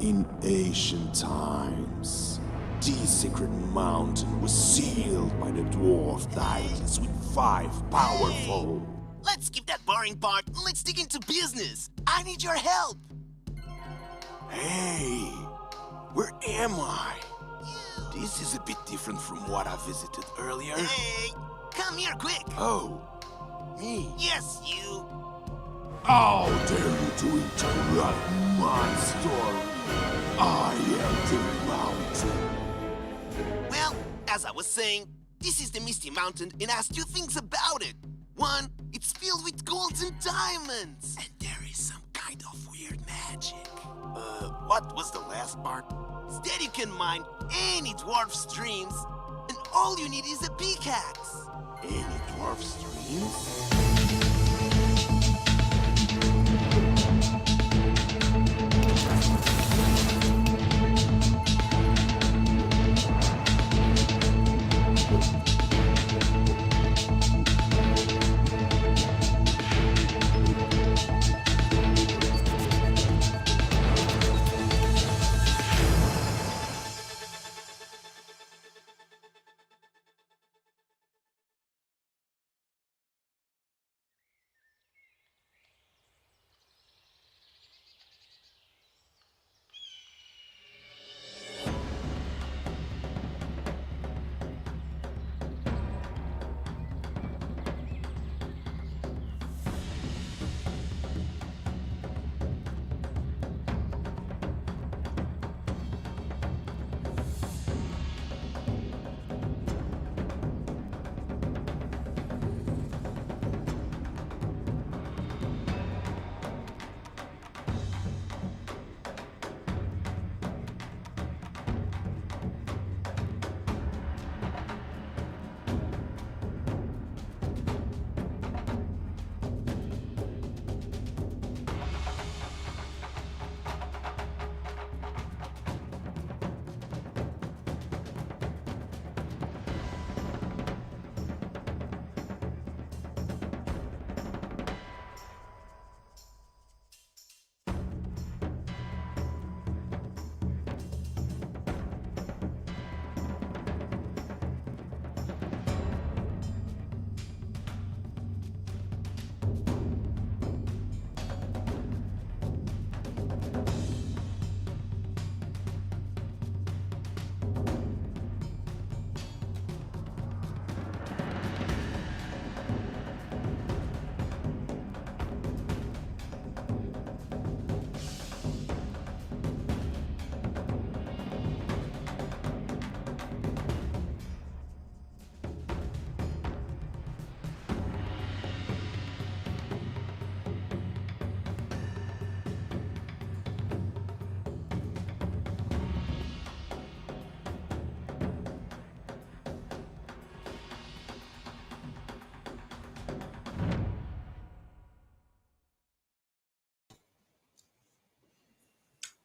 In ancient times, this sacred mountain was sealed by the dwarf titans with 5 powerful... Let's skip that boring part and let's dig into business. I need your help. Hey, where am I? This is a bit different from what I visited earlier. Hey, come here quick. Oh, me? Yes, you. How dare you to interrupt my story? I am the mountain. Well, as I was saying, this is the Misty Mountain and has 2 things about it. One, it's filled with golds and diamonds. And there is some kind of weird magic. What was the last part? Instead, you can mine any dwarf streams, and all you need is a pickaxe. Any dwarf streams?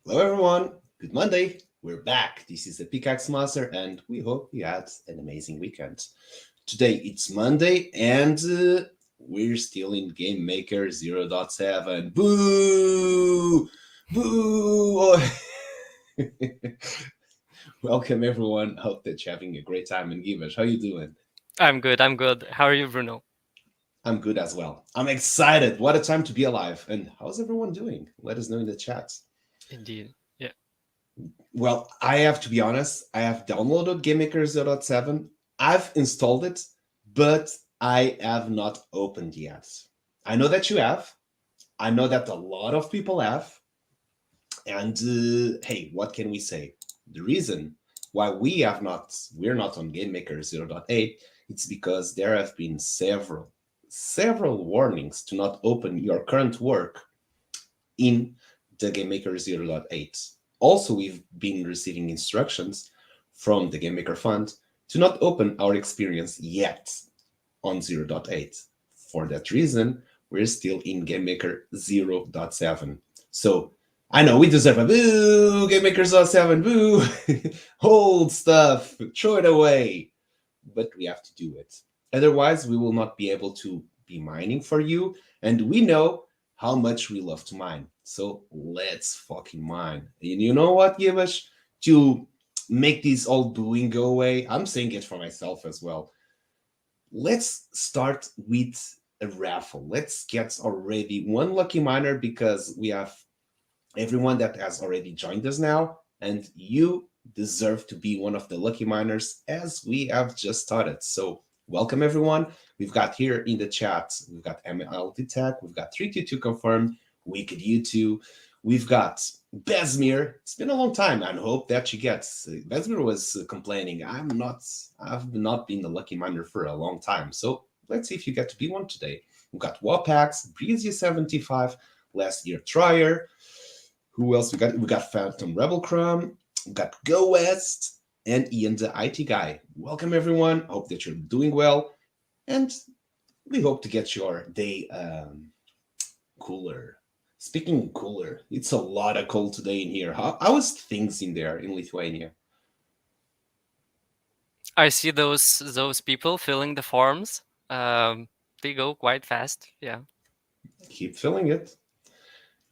Hello, everyone. Good Monday. We're back. This is the Pickaxe Master, and we hope you had an amazing weekend. Today it's Monday, and we're still in Game Maker 0.7. Boo! Boo! Welcome, everyone. Hope that you're having a great time. And Givesh, how you doing? I'm good. I'm good. How are you, Bruno? I'm good as well. I'm excited. What a time to be alive. And how's everyone doing? Let us know in the chat. Indeed. Yeah. Well, I have to be honest. I have downloaded GameMaker 0.7. I've installed it, but I have not opened yet. I know that you have. I know that a lot of people have. And hey, what can we say? The reason why we're not on GameMaker 0.8, it's because there have been several warnings to not open your current work in the GameMaker 0.8. Also, we've been receiving instructions from the GameMaker Fund to not open our experience yet on 0.8. For that reason, we're still in GameMaker 0.7. So I know we deserve a boo, GameMaker 0.7, boo, old stuff, throw it away. But we have to do it. Otherwise, we will not be able to be mining for you. And we know how much we love to mine. So let's fucking mine. And you know what, Givesh? To make this old booing go away, I'm saying it for myself as well. Let's start with a raffle. Let's get already one lucky miner because we have everyone that has already joined us now, and you deserve to be one of the lucky miners as we have just started. So welcome everyone. We've got here in the chat, we've got MLT Tech, we've got 322 confirmed, Wicked U2, we've got Besmir. It's been a long time and hope that she gets. Besmir was complaining, I've not been the lucky miner for a long time. So let's see if you get to be one today. We've got Wapax, Breezy75, last year Trier. Who else we got? We got Phantom Rebel Crumb, we got Go West, and Ian the IT guy. Welcome everyone. Hope that you're doing well, and we hope to get your day cooler. Speaking cooler, it's a lot of cold today in here. How is things in there in Lithuania? I see those people filling the forms. They go quite fast. Yeah. Keep filling it.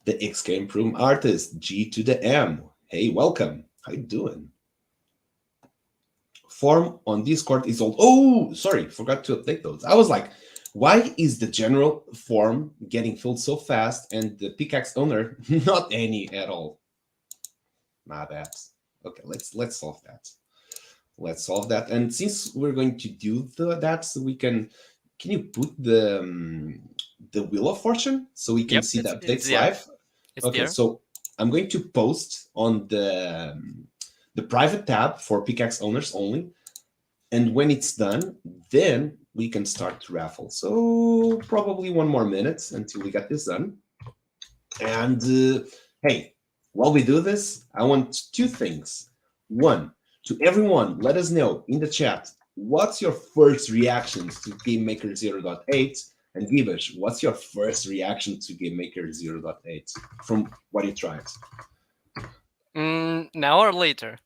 The X Game Room artist G to the M. Hey, welcome. How you doing? Form on Discord is old. Oh, sorry, forgot to update those. I was like, why is the general form getting filled so fast and the pickaxe owner not any at all? My bad. Okay, let's solve that. Let's solve that. And since we're going to do that, so we can you put the Wheel of Fortune so we can Yep. see the It's updates there. live? It's Okay, there. so I'm going to post on the private tab for pickaxe owners only. And when it's done, then we can start to raffle. So probably one more minute until we get this done. And hey, while we do this, I want two things. One, to everyone, let us know in the chat, what's your first reactions to Game Maker 0.8? And Givesh, what's your first reaction to Game Maker 0.8 from what you tried? Now or later?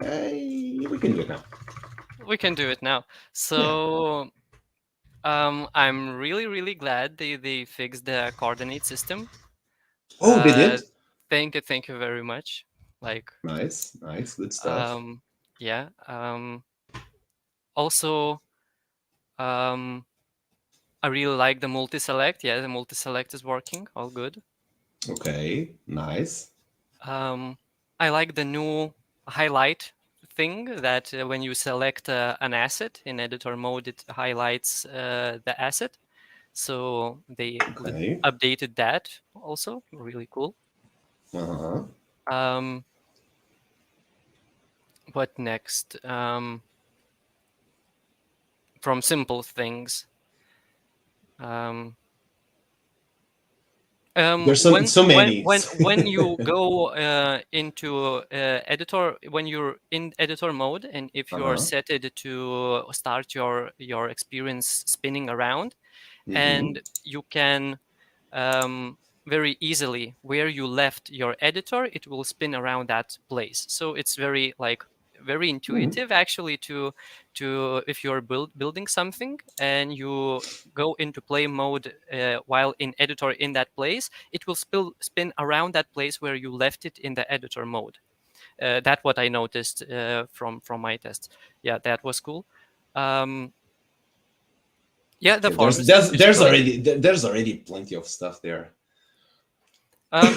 We can do it now. We can do it now. So, I'm really glad they fixed the coordinate system. Oh, they did? Thank you very much. Like, Nice, good stuff. yeah. Also, I really like the multi-select. Yeah, the multi-select is working. All good. Okay, nice. I like the new highlight thing that when you select an asset in editor mode, it highlights the asset. So they Okay. updated that also. Really cool. Uh-huh. What next? From simple things. There's so many. When you go into editor, when you're in editor mode, and if you're Uh-huh. set it to start your experience spinning around, Mm-hmm. and you can very easily where you left your editor. It will spin around that place. So it's very very intuitive actually to if you're building something and you go into play mode while in editor in that place, it will spin around that place where you left it in the editor mode. That's what I noticed from my test. Yeah, that was cool. Um, yeah, the Okay, farm is really neat. there's already plenty of stuff there.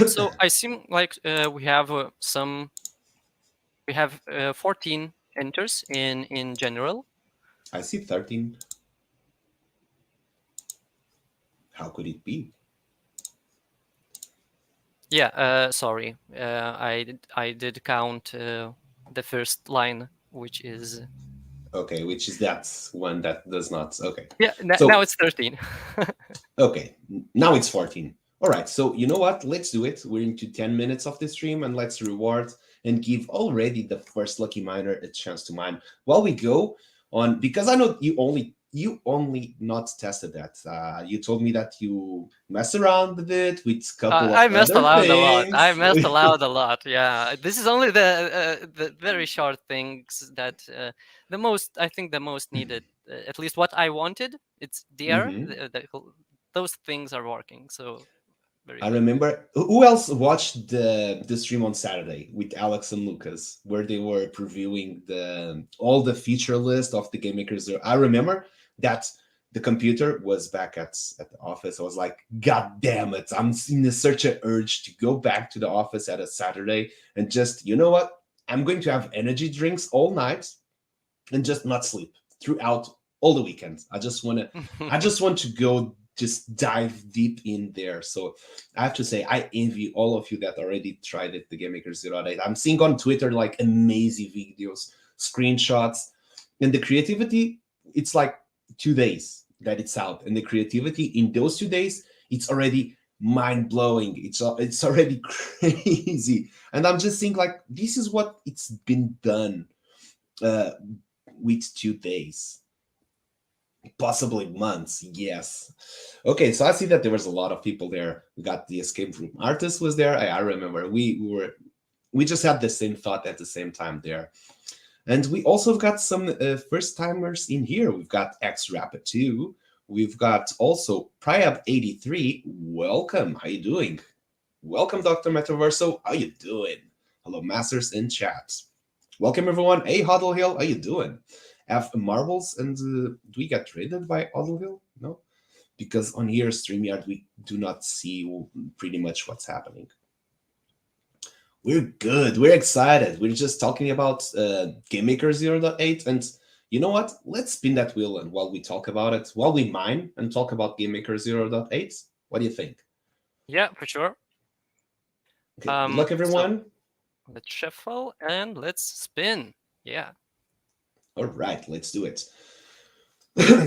So I seem like we have 14 enters in general. I see 13. How could it be? Yeah, sorry, I did count the first line, which is Okay, which is that one that does not. Okay. yeah. Now So, it's 13. okay, now it's 14. All right, so you know what? Let's do it. We're into 10 minutes of the stream, and let's reward and give already the first lucky miner a chance to mine while we go on, because I know you only not tested that. You told me that you messed around with it with a couple of I messed other around a lot. I things. messed around a lot. Yeah, this is only the very short things that the most I think the most needed. At least what I wanted, it's there. Mhm. Those things are working. So very I good. remember who else watched the stream on Saturday with Alex and Lucas, where they were previewing the all the feature list of the Game Makers. I remember that the computer was back at the office. I was like, God damn it! I'm in such an urge to go back to the office at a Saturday and just, you know what? I'm going to have energy drinks all night and just not sleep throughout all the weekends. I just want to go just dive deep in there. So I have to say, I envy all of you that already tried it, the Game Maker 08. I'm seeing on Twitter like amazing videos, screenshots, and the creativity, it's like 2 days that it's out. And the creativity in those 2 days, it's already mind-blowing. It's already crazy. And I'm just thinking like, this is what it's been done uh, with 2 days, possibly months. Yes. Okay, so I see that there was a lot of people there. We got the escape room artist was there. I remember we just had the same thought at the same time there. And we also got some first timers in here. We've got X Rapid 2. We've got also Priab 83. Welcome. How you doing? Welcome, Dr. Metaverso. How you doing? Hello, masters in chat. Welcome, everyone. Hey, Huddle Hill. How you doing? Have marbles, and do we get traded by Huddle Hill? No, because on here, StreamYard, we do not see pretty much what's happening. We're good. We're excited. We're just talking about Game Maker 0.8, and you know what? Let's spin that wheel, and while we talk about it, while we mine and talk about Game Maker 0.8, what do you think? Yeah, for sure. Okay, good luck, everyone. So let's shuffle and let's spin. Yeah. All right, let's do it.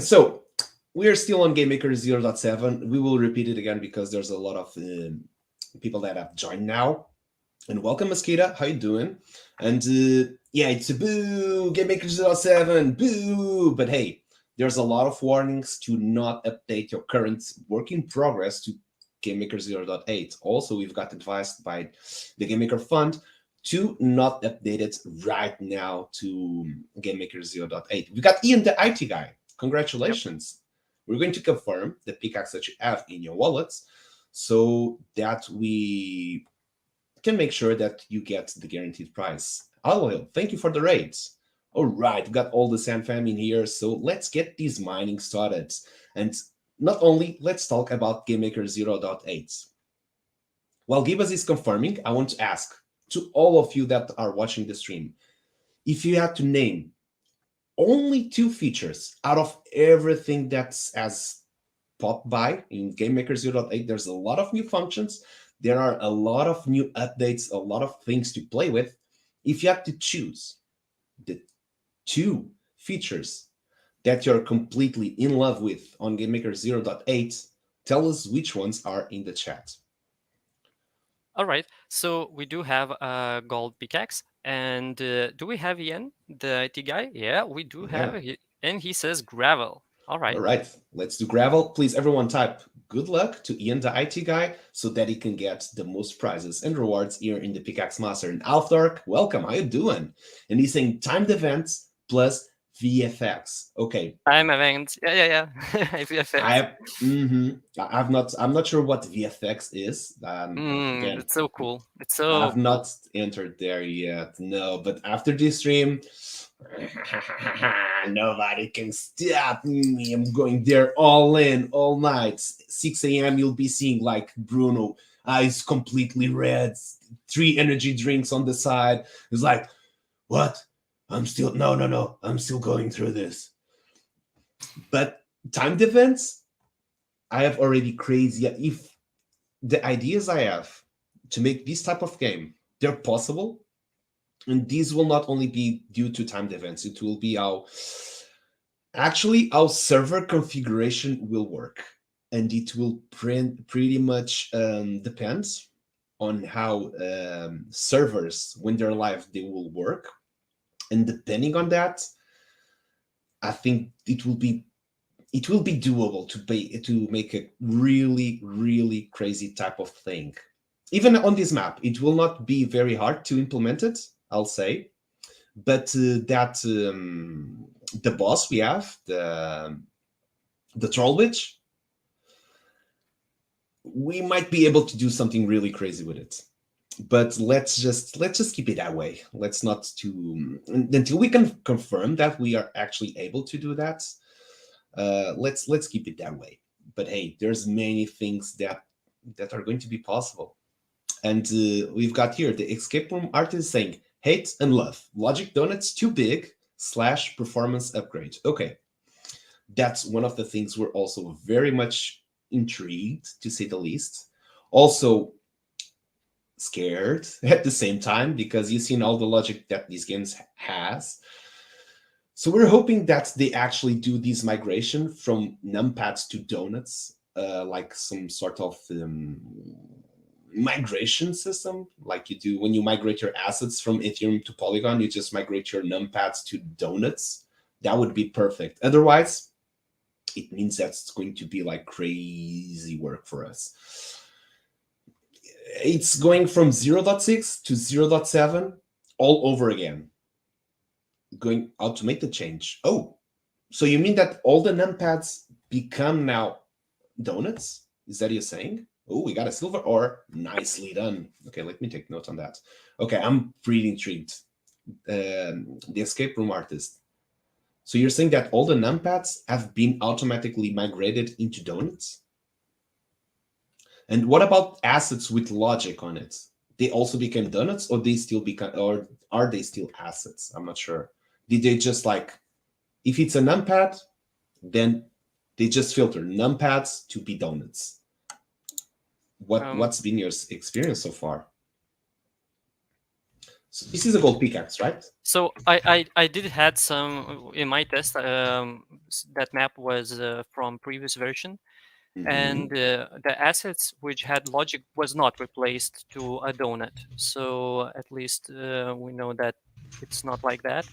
So we are still on Game Maker 0.7. We will repeat it again because there's a lot of people that have joined now. And welcome, Mosquito. How you doing? And yeah, it's a boo, Game Maker 0.7, boo. But hey, there's a lot of warnings to not update your current work in progress to Game Maker 0.8. Also, we've got advised by the Game Maker Fund to not update it right now to Game Maker 0.8. We got Ian, the IT guy. Congratulations. Yep. We're going to confirm the pickaxe that you have in your wallets so that we can make sure that you get the guaranteed price. Oh, thank you for the raids. All right, we got all the Sand Fam in here, so let's get this mining started. And not only, let's talk about Game Maker 0.8. While Gibas is confirming, I want to ask to all of you that are watching the stream, if you had to name only 2 features out of everything that's as popped by in Game Maker 0.8, there's a lot of new functions. There are a lot of new updates, a lot of things to play with. If you have to choose the 2 features that you're completely in love with on Game Maker 0.8, tell us which ones are in the chat. All right. So we do have a gold pickaxe. And do we have Ian, the IT guy? Yeah, we do have. And he says gravel. All right. All right, let's do gravel. Please, everyone, type good luck to Ian, the IT guy, so that he can get the most prizes and rewards here in the Pickaxe Master. And Alfdark, welcome. How you doing? And he's saying timed events plus VFX. Okay, Time events. Yeah. VFX. I'm not sure what VFX is. Again, It's so cool. It's so I've cool. not entered there yet. No, but after this stream, nobody can stop me. I'm going there all in, all night. 6 a.m. You'll be seeing like Bruno, eyes completely red, 3 energy drinks on the side. It's like, what? I'm still no. I'm still going through this. But timed events, I have already crazy. If the ideas I have to make this type of game, they're possible. And these will not only be due to timed events, it will be how server configuration will work. And it will pretty much depend on how servers, when they're live, they will work. And depending on that, I think it will be doable to make a really, really crazy type of thing. Even on this map, it will not be very hard to implement it, I'll say. But the boss we have, the Troll Witch, we might be able to do something really crazy with it. But let's just keep it that way. Let's not until we can confirm that we are actually able to do that. Let's keep it that way. But hey, there's many things that are going to be possible. And we've got here the escape room artist saying hate and love. Logic donuts too big / performance upgrade. Okay, that's one of the things we're also very much intrigued, to say the least. Also scared at the same time, because you've seen all the logic that these games has. So we're hoping that they actually do this migration from numpads to donuts, like some sort of migration system, like you do when you migrate your assets from Ethereum to Polygon. You just migrate your numpads to donuts. That would be perfect. Otherwise, it means that's going to be like crazy work for us. It's going from 0.6 to 0.7 all over again. Going out to make the change. Oh, so you mean that all the numpads become now donuts? Is that what you're saying? Oh, we got a silver ore. Nicely done. Okay, let me take note on that. Okay, I'm pretty intrigued. The escape room artist. So you're saying that all the numpads have been automatically migrated into donuts? And what about assets with logic on it? They also became donuts, or are they still assets? I'm not sure. Did they just like, if it's a numpad, then they just filter numpads to be donuts? What's been your experience so far? So this is a gold pickaxe, right? So I did had some in my test. That map was from previous version, and the assets which had logic was not replaced to a donut. So at least we know that it's not like that.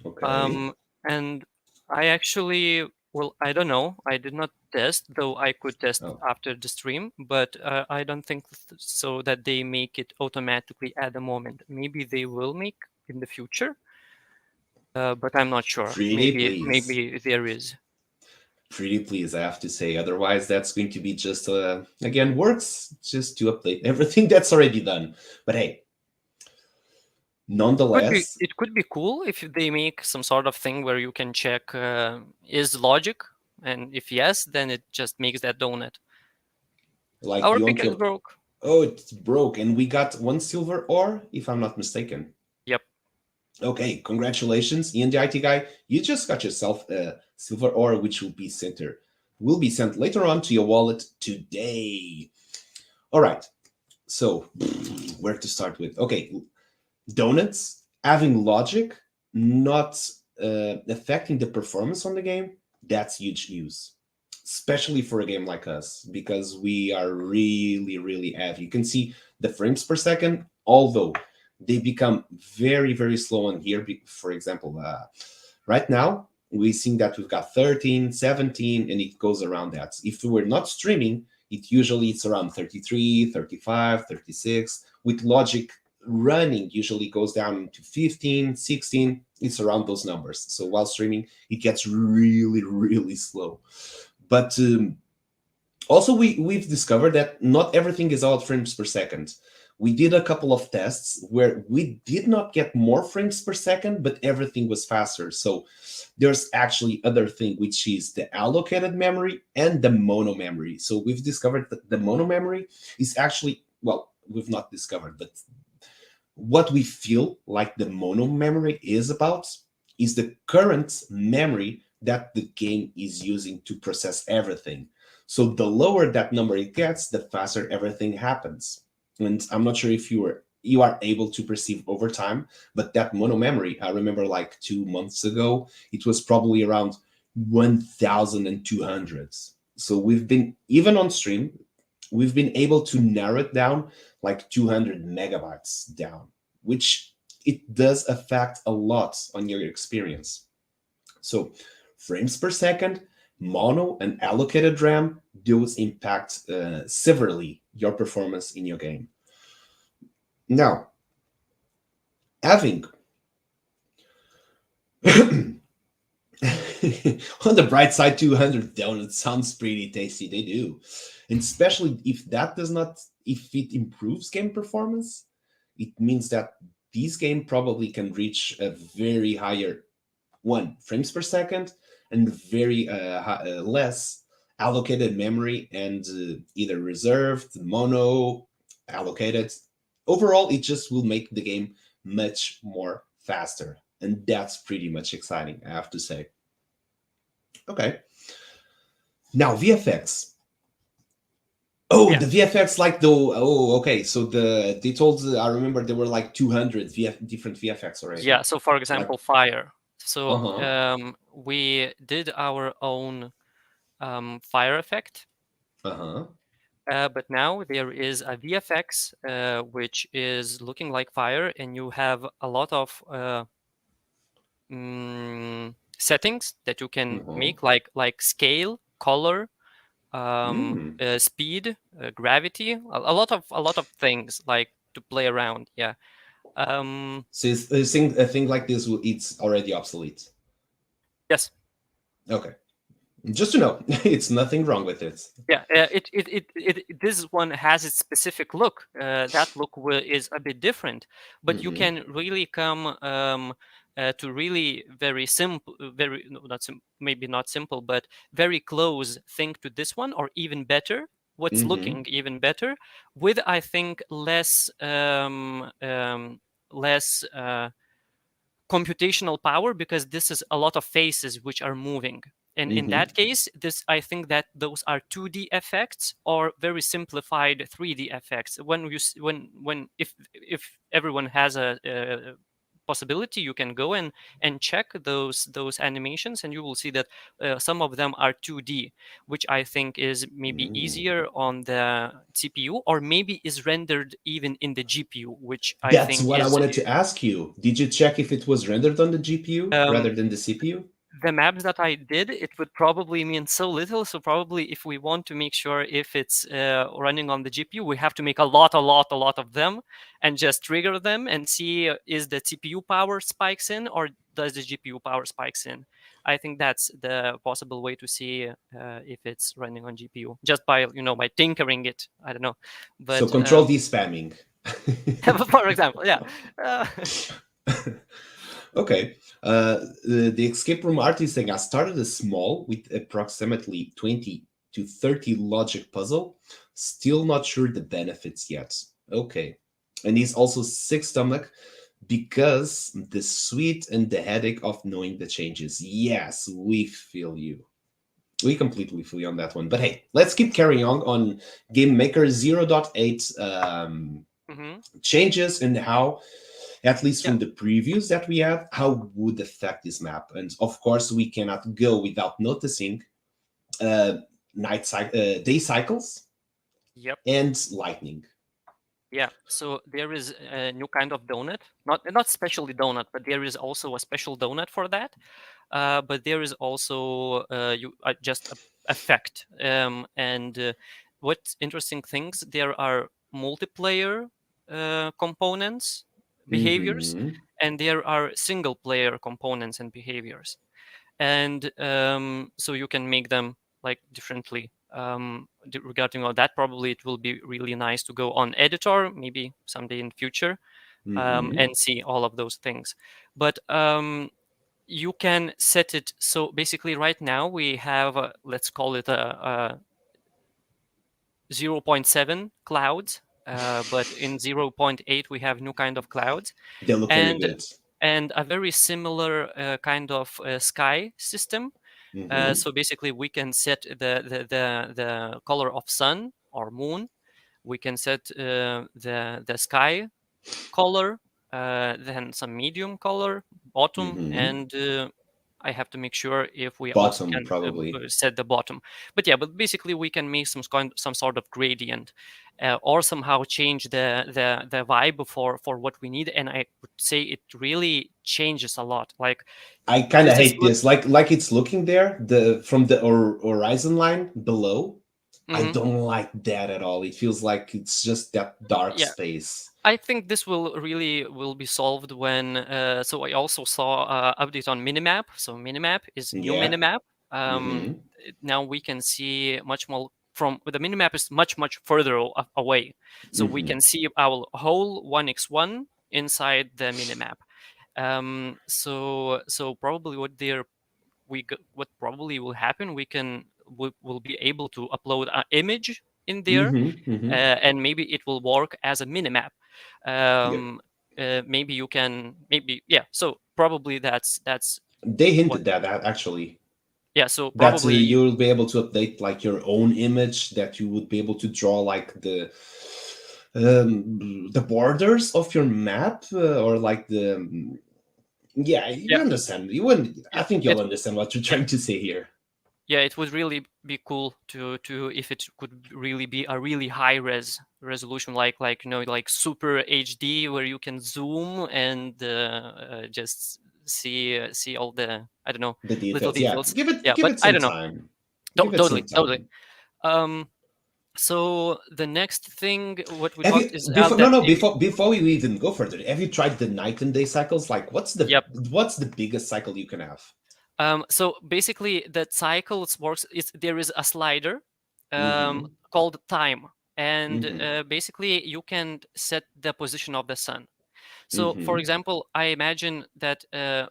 Okay. And I actually, well, I don't know. I did not test, though I could test Oh. after the stream, but I don't think so that they make it automatically at the moment. Maybe they will make in the future, but I'm not sure. Maybe there is. Pretty please, I have to say. Otherwise, that's going to be just again works just to update everything that's already done. But hey, nonetheless, It could be cool if they make some sort of thing where you can check is logic, and if yes, then it just makes that donut. like Our you want pickaxe to. broke. Oh, it's broke, and we got 1 silver ore, if I'm not mistaken. Yep. Okay, congratulations, Ian the IT guy. You just got yourself a silver ore, which will be sent later on to your wallet today. All right. So, where to start with? Okay, donuts having logic not affecting the performance on the game. That's huge news, especially for a game like us, because we are really, really heavy. You can see the frames per second, although they become very, very slow on here. For example, right now we see that we've got 13, 17, and it goes around that. If we're not streaming, it's around 33, 35, 36. With logic running, usually goes down to 15, 16. It's around those numbers. So while streaming, it gets really, really slow. But also, we've discovered that not everything is all frames per second. We did a couple of tests where we did not get more frames per second, but everything was faster. So there's actually other thing, which is the allocated memory and the mono memory. So we've discovered that the mono memory is actually, well, we've not discovered, but what we feel like the mono memory is about is the current memory that the game is using to process everything. So the lower that number it gets, the faster everything happens. And I'm not sure if you are able to perceive over time, but that mono memory, I remember like 2 months ago, it was probably around 1,200. So we've been, even on stream, we've been able to narrow it down like 200 megabytes down, which it does affect a lot on your experience. So frames per second, mono and allocated RAM, those impact severely your performance in your game. Now, having on the bright side, 200 donuts sounds pretty tasty. They do, and especially if it improves game performance, it means that this game probably can reach a very higher frames per second and very less allocated memory and either reserved, mono, allocated. Overall, it just will make the game much more faster. And that's pretty much exciting, I have to say. Okay. Now, VFX. Oh, yeah. The VFX, okay. So they told, I remember there were like 200 different VFX already. Yeah, so for example, fire. So we did our own fire effect. But now there is a VFX which is looking like fire, and you have a lot of settings that you can make, like scale, color, speed, gravity, a lot of things like to play around. Yeah. So a thing like this, it's already obsolete. Yes. Okay. Just to know, it's nothing wrong with it. Yeah, this one has its specific look. That look is a bit different, but you can really come to really very simple, maybe not simple, but very close thing to this one, or even better. What's looking even better with, I think, less computational power, because this is a lot of faces which are moving. And in that case, I think that those are 2D effects or very simplified 3D effects. If everyone has a possibility, you can go and check those animations, and you will see that some of them are 2D, which I think is maybe easier on the CPU, or maybe is rendered even in the GPU, which I think that's what I wanted to ask you. Did you check if it was rendered on the GPU rather than the CPU? The maps that I did, it would probably mean so little. So probably if we want to make sure if it's running on the GPU, we have to make a lot of them and just trigger them and see is the CPU power spikes in or does the GPU power spikes in. I think that's the possible way to see if it's running on GPU, just by by tinkering it. I don't know. But so control D spamming. For example, yeah. Okay. The escape room artist thing, I started small with approximately 20 to 30 logic puzzle. Still not sure the benefits yet. Okay. And he's also sick stomach because the sweet and the headache of knowing the changes. Yes, we feel you. We completely feel you on that one. But hey, let's keep carrying on Game Maker 0.8 changes and how, at least from the previews that we have, how would affect this map. And of course, we cannot go without noticing day cycles Yep. and lightning. Yeah, so there is a new kind of donut, not specially donut, but there is also a special donut for that. But there is also just a effect. And what's interesting things, there are multiplayer components, behaviors, Mm-hmm. and there are single player components and behaviors. And so you can make them like differently. Regarding all that, probably it will be really nice to go on editor, maybe someday in future, Mm-hmm. and see all of those things. But you can set it so basically right now we have let's call it a 0.7 clouds, but in 0.8 we have new kind of clouds, They look really and good. a very similar kind of sky system. Mm-hmm. So basically we can set the color of sun or moon. We can set the sky color, then some medium color, bottom, Mm-hmm. and I have to make sure if we also Bottom, can probably. set the bottom. But yeah, but basically we can make some sort of gradient, or somehow change the vibe for what we need. And I would say it really changes a lot. Like I kind of this is hate what. this. Like it's looking there, the from the horizon line below. I Mhm. don't like that at all. It feels like it's just that dark Yeah, space. I think this will be solved when. So I also saw update on minimap. So minimap is new Yeah. minimap. Mm-hmm. Now we can see much more from the minimap is much further away. So we Mm-hmm. can see our whole 1x1 inside the minimap. So probably what probably will happen, will be able to upload an image in there, Mm-hmm. Mm-hmm. and maybe it will work as a minimap. Yep. Maybe you can, maybe, yeah. So probably that's They what. hinted that actually. Yeah. So That probably. you'll be able to update like your own image, that you would be able to draw like the borders of your map, or like the yeah, Yeah. you understand. You wouldn't. I Yeah. think It you'll understand what you're trying to say here. Yeah, it would really be cool to if it could really be a really high resolution, like like super HD, where you can zoom and just see all the, I don't know, The little details, yeah. details. Yeah, Give but it I some don't know. time. Give it some Totally. time. Um, so the next thing what we Have talked you is before? No, that no. thing. Before we even go further, have you tried the night and day cycles? Like, Yep. what's the biggest cycle you can have? So basically, the cycles works. There is a slider Mm-hmm. called time, and Mm-hmm. basically you can set the position of the sun. So, for Mm-hmm. example, I imagine that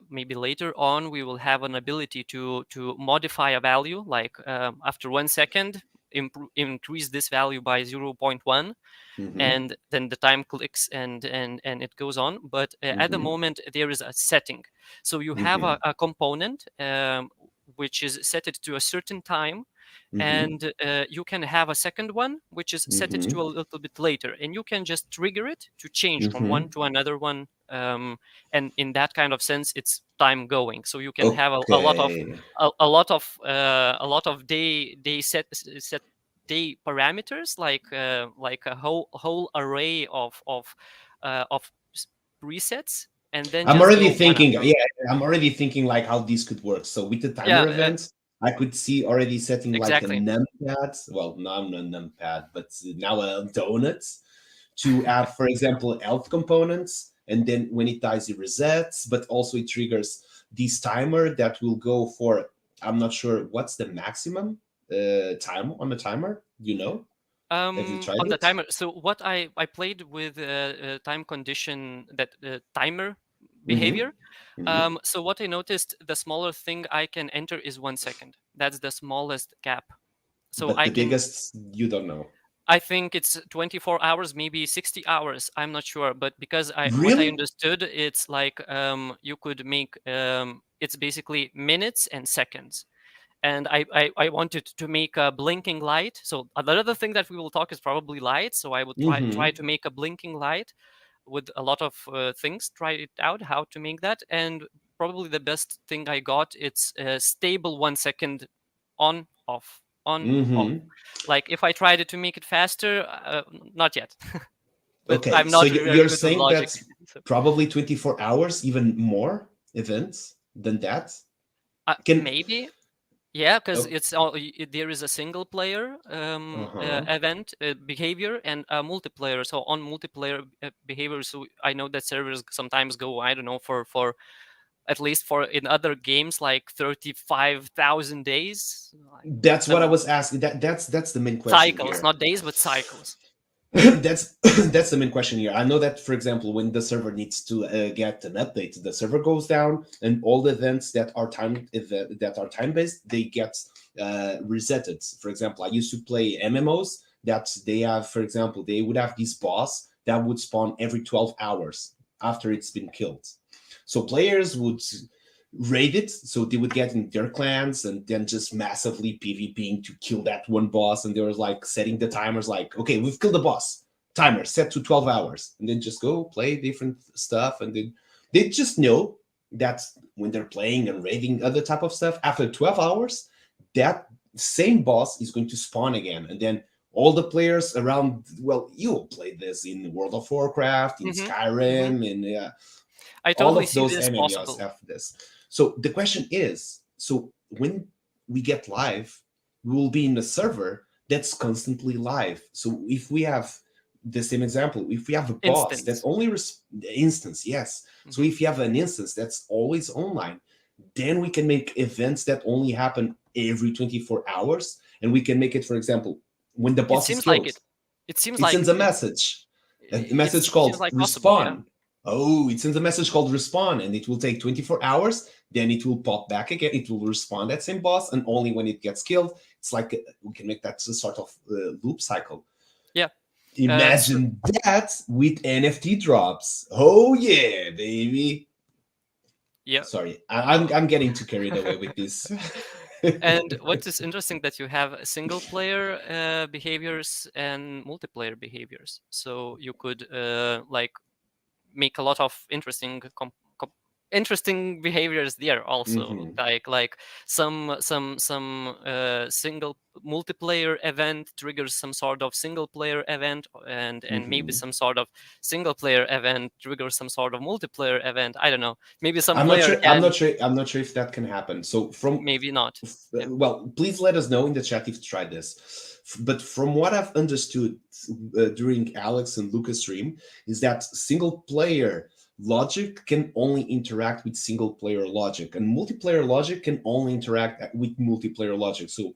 maybe later on we will have an ability to modify a value, like after 1 second, increase this value by 0.1, Mm-hmm. and then the time clicks and it goes on. But at the Mm-hmm. moment there is a setting, so you have Mm-hmm. a component which is set it to a certain time, Mm-hmm. and you can have a second one which is set it Mm-hmm. to a little bit later, and you can just trigger it to change from one Mm-hmm. to another one. And in that kind of sense it's time going, so you can have a lot of Okay. a lot of day set day parameters, like a whole array of presets, and then I'm just already go one thinking, after. yeah, I'm already thinking like how this could work. So with the Yeah, timer event, I could see already setting like a exactly. numpad. Well, no, I'm not numpad, but now a donut to add, for example, health components. And then when it dies, it resets, but also it triggers this timer that will go for, I'm not sure what's the maximum time on the timer. You know? Have you tried On the it? timer, so what I played with time condition, that timer Mm-hmm. behavior. Mm-hmm. So what I noticed, the smaller thing I can enter is 1 second. That's the smallest cap. So But I the can, biggest, you don't know. I think it's 24 hours, maybe 60 hours. I'm not sure, but because what I Really? understood, it's like you could make it's basically minutes and seconds. And I wanted to make a blinking light. So another thing that we will talk is probably light. So I would try Mm-hmm. to make a blinking light with a lot of things. Try it out how to make that, and probably the best thing I got, it's a stable 1 second on off on off. Mm-hmm. Like if I tried it to make it faster, not yet. but Okay, I'm so not very you're good with saying logic. that's So, probably 24 hours, even more events than that? Can maybe. Yeah, because oh, there is a single player uh-huh. event behavior and a multiplayer. So on multiplayer behavior, so I know that servers sometimes go, I don't know, for at least for in other games like 35,000 days, like That's what I some was asking. That's the main question cycles, here. not days, but cycles. That's that's the main question here. I know that, for example, when the server needs to get an update, the server goes down, and all the events that are time based, they get resetted. For example, I used to play MMOs that they have. For example, they would have this boss that would spawn every 12 hours after it's been killed. So players would raid it, so they would get in their clans and then just massively PvPing to kill that one boss. And they were like setting the timers, like, okay, we've killed the boss. Timer set to 12 hours, and then just go play different stuff. And then they just know that when they're playing and raiding other type of stuff, after 12 hours, that same boss is going to spawn again. And then all the players around, well, you played this in World of Warcraft, in Hmm. Hmm. Skyrim, in I all totally of see those this MMOs possible. have this. So the question is, so when we get live, we will be in a server that's constantly live. So if we have the same example, if we have a boss that Instance. only instance, yes. So Hmm. if you have an instance that's always online, then we can make events that only happen every 24 hours. And we can make it, for example, when the It boss is seems like killed, it. It seems it like sends a it message seems called like possible. Yeah. respawn. Oh, it sends a message called respawn, and it will take 24 hours. Then it will pop back again. It will respawn that same boss, and only when it gets killed, it's like we can make that a sort of loop cycle. Yeah. So, Imagine that with NFT drops. Oh yeah, baby. yeah. Sorry, I'm getting too carried away with this. And what is interesting that you have single player behaviors and multiplayer behaviors. So you could like make a lot of interesting behaviors there also, Mhm, like some single multiplayer event triggers some sort of single player event, and maybe mhm. some sort of single player event triggers some sort of multiplayer event. I don't know, maybe some I'm not player sure. I'm can, not sure. I'm not sure if that can happen. So maybe not. Yeah. well, please let us know in the chat if you tried this. But from what I've understood during Alex and Lucas stream, is that single player logic can only interact with single player logic, and multiplayer logic can only interact with multiplayer logic. So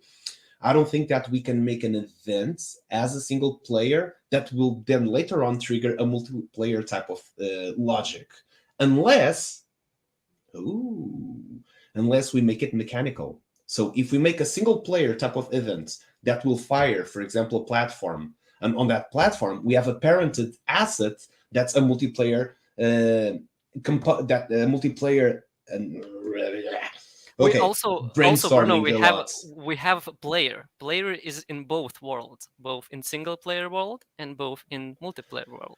I don't think that we can make an event as a single player that will then later on trigger a multiplayer type of logic, unless Ooh, unless we make it mechanical. So if we make a single player type of event that will fire, for example, a platform, and on that platform we have a parented asset that's a multiplayer that multiplayer. We Okay, also Bruno, brainstorming a lot. we have a player. Player is in both worlds, both in single player world and both in multiplayer world.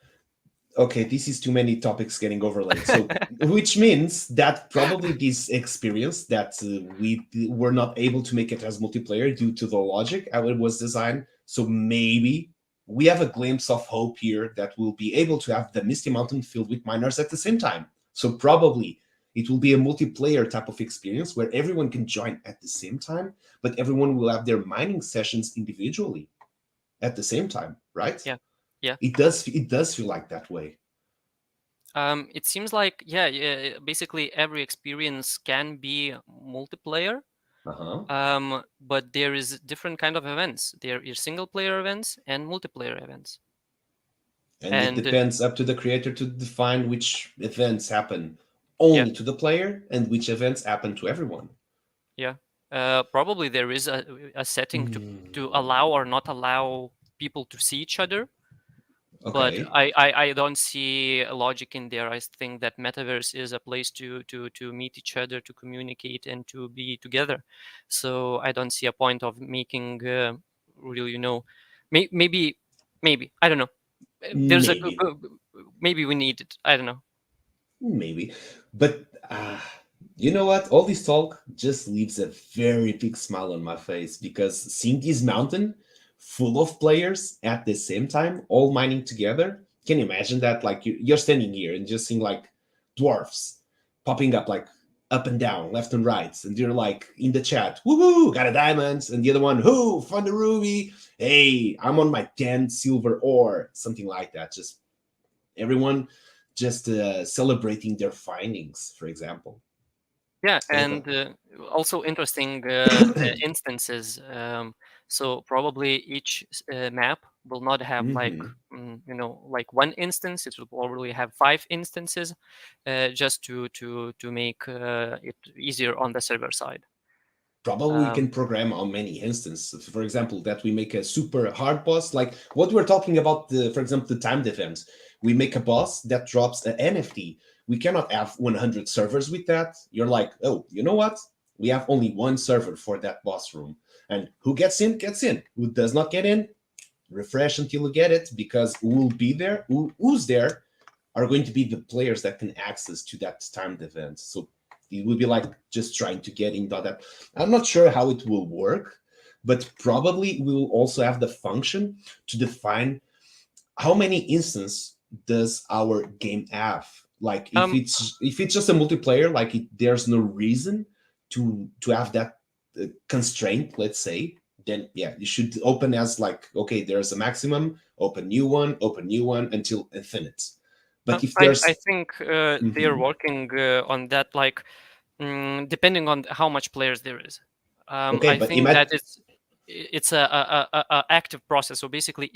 Okay, this is too many topics getting overlaid. So, which means that probably this experience that we were not able to make it as multiplayer due to the logic how it was designed. So maybe we have a glimpse of hope here that we'll be able to have the Misty Mountain filled with miners at the same time. So probably it will be a multiplayer type of experience where everyone can join at the same time, but everyone will have their mining sessions individually at the same time, right? Yeah, yeah. It does feel like that way. It seems like, yeah, basically every experience can be multiplayer. Uh-huh. But there is different kind of events. There is single player events and multiplayer events. And it And depends up to the creator to define which events happen yeah, only to the player and which events happen to everyone. yeah. Probably there is a setting to allow or not allow people to see each other. But Okay. I don't see a logic in there. I think that metaverse is a place to meet each other, to communicate, and to be together. So I don't see a point of making really, maybe I don't know. There's a Maybe. maybe we need it. I don't know. Maybe. But you know what? All this talk just leaves a very big smile on my face because seeing this mountain full of players at the same time, all mining together, Can you imagine that? Like you're standing here and just seeing like dwarfs popping up like up and down, left and right, and you're like in the chat, woohoo, got a diamond, and the other one, whoo, found a ruby. Hey, I'm on my 10 silver ore, something like that. Just everyone just celebrating their findings, for example. Yeah, I and thought, also interesting instances. So probably each map will not have like mhm. like one instance. It will probably have 5 instances, just to make it easier on the server side. Probably we can Um, program how many instances. For example, that we make a super hard boss, like what we're talking about. For example, the timed event. We make a boss that drops an NFT. We cannot have 100 servers with that. You're like, oh, you know what? We have only one server for that boss room, and who gets in gets in. Who does not get in, refresh until you get it, because who will be there? Who's there are going to be the players that can access to that timed event. So it will be like just trying to get into that. I'm not sure how it will work, but probably we will also have the function to define how many instances does our game have. Like um, if it's just a multiplayer, like there's no reason to have that constraint, let's say, then yeah, you should open as like, okay, there's a maximum, open new one until infinite. But if I there's think they are Mhm. working on that, like depending on how much players there is. Okay, I but think that imagine. it's a active process. So basically,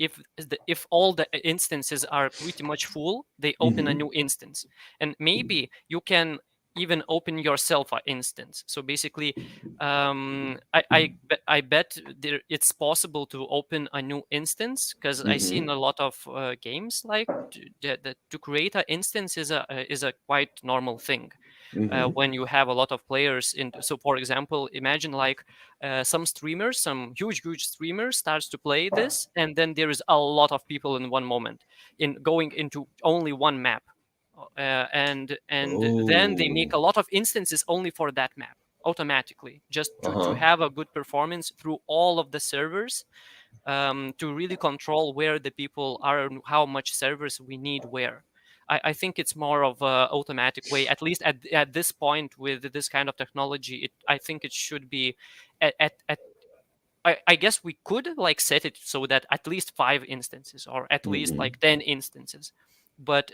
if all the instances are pretty much full, they open a Hmm. new instance, and maybe you can even open yourself an instance. So basically, I bet it's possible to open a new instance, because I see in Hmm. a lot of games like that to create an instance is a quite normal thing Hmm. when you have a lot of players in. So for example, imagine like some streamers, some huge streamers starts to play this, and then there is a lot of people in one moment in going into only one map, and then they make Oh. a lot of instances only for that map automatically, just to Uh-huh. have a good performance through all of the servers, to really control where the people are and how much servers we need where. I think it's more of a automatic way, at least at this point with this kind of technology. I think it should be at I guess we could like set it so that at least 5 instances or at least Hmm. like 10 instances. But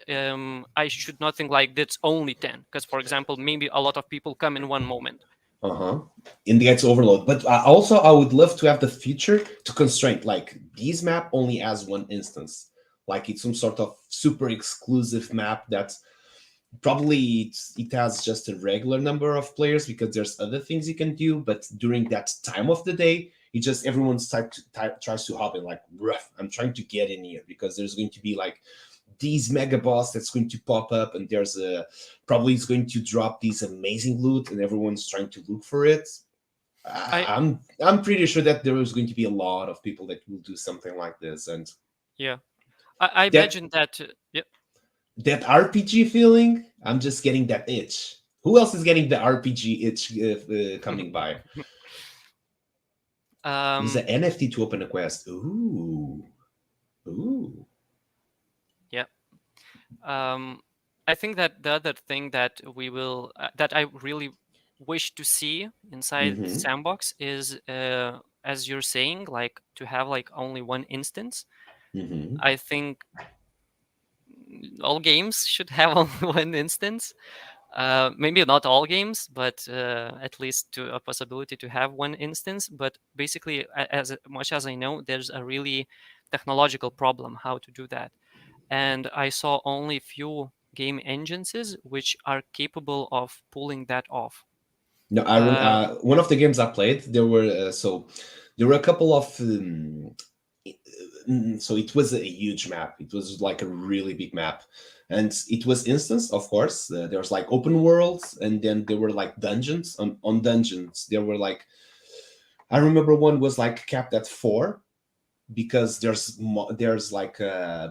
I should not think like that's only 10, because for example, maybe a lot of people come in one moment. Uh-huh. And gets overload. But also, I would love to have the feature to constrain. Like this map only has one instance. Like it's some sort of super exclusive map that probably it has just a regular number of players because there's other things you can do. But during that time of the day, it just everyone's tries to hop in like, rough. I'm trying to get in here because there's going to be like these mega boss that's going to pop up, and there's a probably is going to drop these amazing loot, and everyone's trying to look for it. I I'm pretty sure that there is going to be a lot of people that will do something like this, and Yeah, I that imagine that. Yeah. that RPG feeling. I'm just getting that itch. Who else is getting the RPG itch coming by? Use um an NFT to open a quest. Ooh, ooh. yeah. um I think that the other thing that we will that I really wish to see inside Mm-hmm. Sandbox is, as you're saying, like to have like only one instance. Mm-hmm. I think all games should have only one instance. Maybe not all games, but at least to a possibility to have one instance. But basically, as much as I know, there's a really technological problem how to do that, and I saw only few game engines which are capable of pulling that off. No, Uh, one of the games I played, there were there were a couple of so it was a huge map. It was like a really big map, and it was instance, of course. There was like open worlds, and then there were like dungeons. On dungeons, there were like I remember one was like capped at 4 because there's like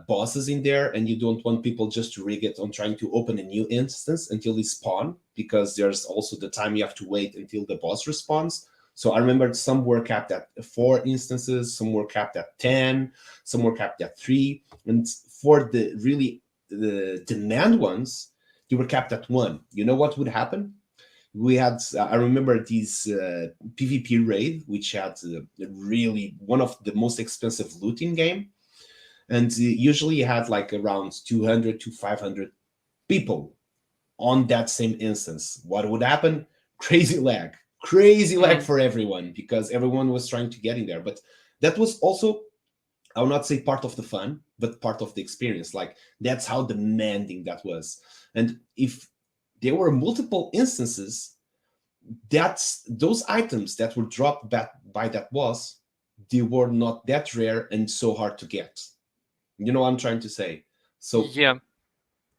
bosses in there, and you don't want people just to rig it on trying to open a new instance until they spawn, because there's also the time you have to wait until the boss responds. So I remember some were capped at 4 instances, some were capped at 10, some were capped at 3, and for the really the demand ones, they were capped at 1. You know what would happen? We had, I remember these PvP raid, which had really one of the most expensive looting game. And usually you had like around 200 to 500 people on that same instance. What would happen? Crazy lag for everyone, because everyone was trying to get in there. But that was also, I will not say part of the fun, but part of the experience. Like, that's how demanding that was. And if there were multiple instances, that's those items that were dropped by that boss, they were not that rare and so hard to get. You know what I'm trying to say? So Yeah.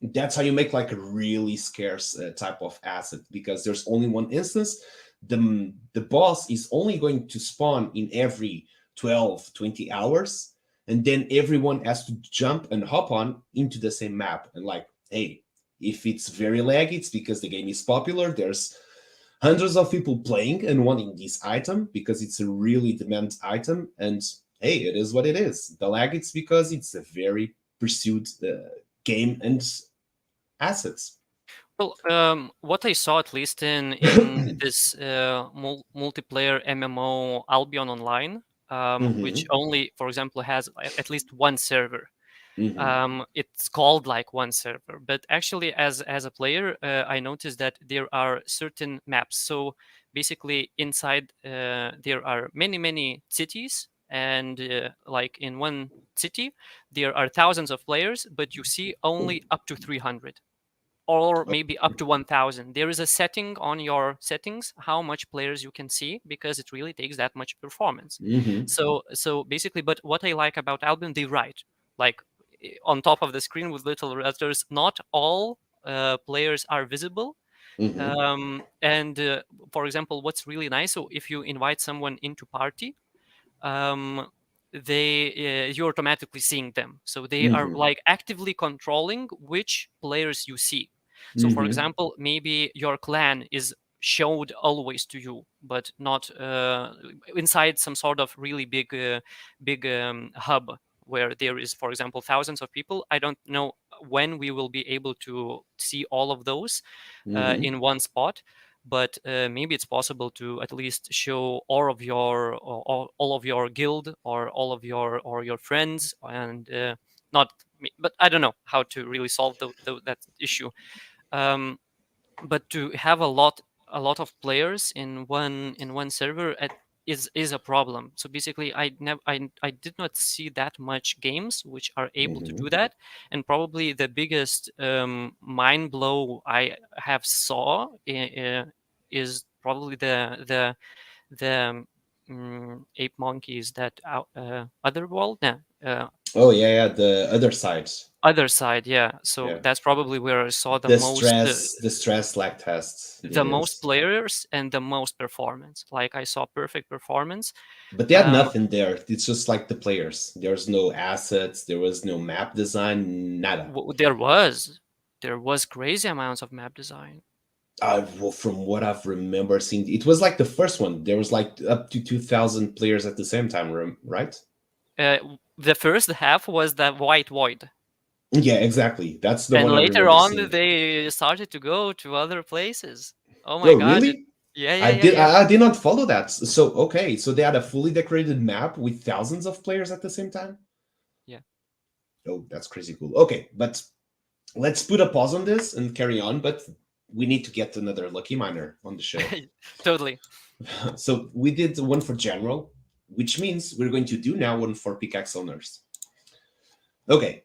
that's how you make like a really scarce type of asset, because there's only one instance. The boss is only going to spawn in every 12-20 hours, and then everyone has to jump and hop on into the same map. And like, hey, if it's very laggy, it's because the game is popular. There's hundreds of people playing and wanting this item because it's a really demand item. And hey, it is what it is. The lag, it's because it's a very pursued game and assets. Well, what I saw, at least in this multiplayer MMO Albion Online, which only, for example, has at least one server. It's called like one server, but actually, as a player, I noticed that there are certain maps. So basically, inside there are many cities, and like in one city, there are thousands of players, but you see only up to 300. Or maybe up to 1000. There is a setting on your settings how much players you can see, because it really takes that much performance. So basically, but what I like about Albion, they write like on top of the screen with little letters, not all players are visible. And for example, what's really nice, so if you invite someone into party, um, you're automatically seeing them, so they are like actively controlling which players you see. So for example, maybe your clan is showed always to you, but not inside some sort of really big hub where there is, for example, thousands of people. I don't know when we will be able to see all of those in one spot, but maybe it's possible to at least show all of your guild, or all of your friends, and not but I don't know how to really solve that issue. But to have a lot of players in one server is a problem. So basically, I did not see that much games which are able to do that. And probably the biggest mind blow I have saw is probably the ape monkeys that other world. Oh yeah, the other sides. Other side, yeah. So Yeah. that's probably where I saw The stress lag test. the most Yes. players and the most performance. Like, I saw perfect performance. But they had nothing there. It's just like the players. There's no assets. There was no map design. Nada. There was crazy amounts of map design. Well, from what I've remember seeing, it was like the first one. There was like up to 2,000 players at the same time, right? The first half was the white void, Yeah, exactly. That's the and one I later remember on seeing. they started to go to other places. Oh my Oh, god! really? Yeah. I did not follow that. So okay, so they had a fully decorated map with thousands of players at the same time. Yeah. Oh, that's crazy cool. Okay, but let's put a pause on this and carry on. But we need to get another lucky miner on the show. Totally. So we did one for general, which means we're going to do now one for pickaxe owners. Okay.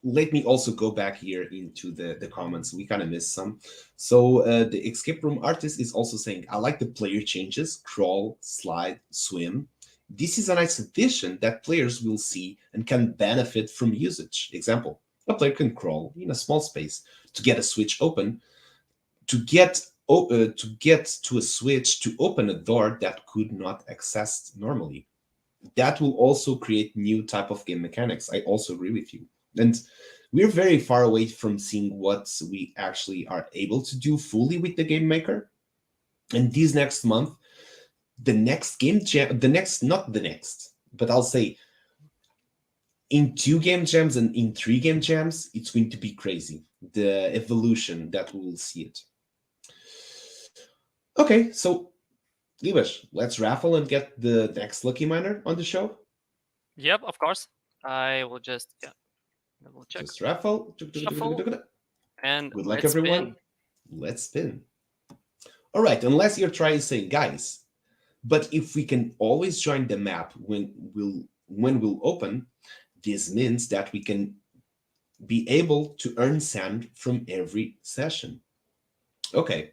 Let me also go back here into the comments. We kind of missed some. So the escape room artist is also saying, I like the player changes, crawl, slide, swim. This is a nice addition that players will see and can benefit from usage. Example, a player can crawl in a small space to get a switch open, to get to a switch to open a door that could not access normally. That will also create new type of game mechanics. I also agree with you. And we're very far away from seeing what we actually are able to do fully with the game maker. And this next month, the next game jam, the next, not the next, but I'll say in 2 game jams and in 3 game jams, it's going to be crazy. The evolution that we will see it. Okay, so Gibash, let's raffle and get the next lucky miner on the show. Yep, of course. I will just double check. Just raffle. Shuffle. And good luck, let's everyone. spin. Let's spin. All right, unless you're trying to say, guys, but if we can always join the map when we'll open, this means that we can be able to earn sand from every session. Okay,